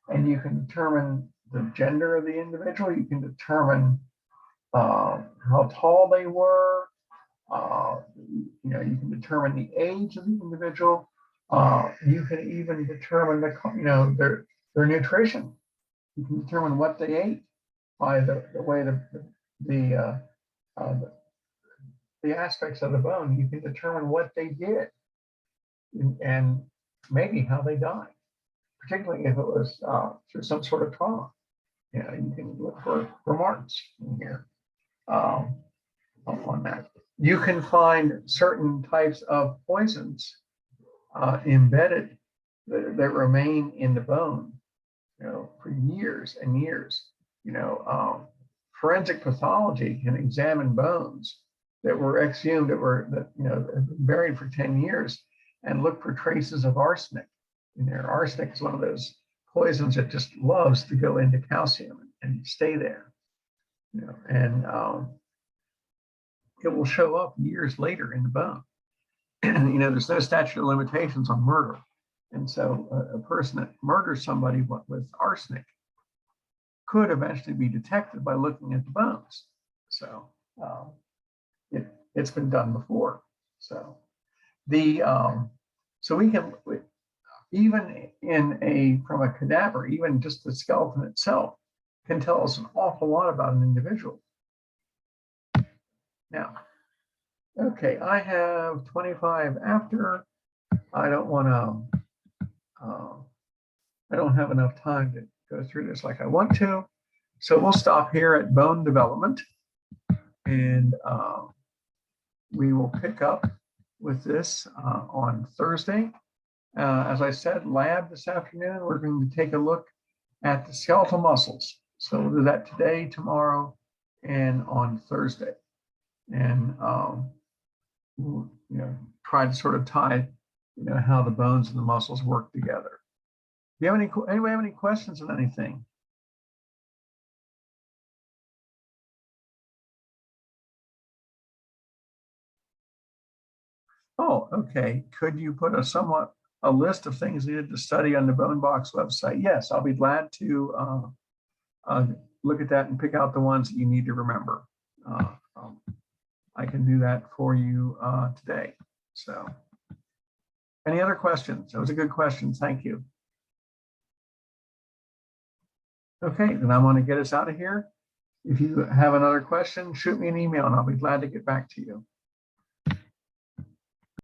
and you can determine the gender of the individual. You can determine how tall they were. You can determine the age of the individual. You can even determine their nutrition. You can determine what they ate by the way the aspects of the bone. You can determine what they did and maybe how they died, particularly if it was through some sort of trauma. You can look for marks in here on that. You can find certain types of poisons embedded that remain in the bone, for years and years. Forensic pathology can examine bones that were exhumed, that have been buried for 10 years, and look for traces of arsenic in there. Arsenic is one of those poisons that just loves to go into calcium and stay there. And it will show up years later in the bone. There's no statute of limitations on murder. And so a person that murders somebody with arsenic could eventually be detected by looking at the bones. So it's been done before. So so we can, even from a cadaver, even just the skeleton itself can tell us an awful lot about an individual. Now, okay, I have 25 after. I don't want to, I don't have enough time to go through this like I want to. So we'll stop here at bone development, and we will pick up with this on Thursday. As I said, lab this afternoon, we're going to take a look at the skeletal muscles. So we'll do that today, tomorrow, and on Thursday. And we'll, try to sort of tie, how the bones and the muscles work together. Do you have anybody have any questions on anything? Oh, okay. Could you put a list of things needed to study on the Bone Box website? Yes, I'll be glad to look at that and pick out the ones that you need to remember. I can do that for you today. So, any other questions? That was a good question. Thank you. Okay, then I'm going to get us out of here. If you have another question, shoot me an email and I'll be glad to get back to you.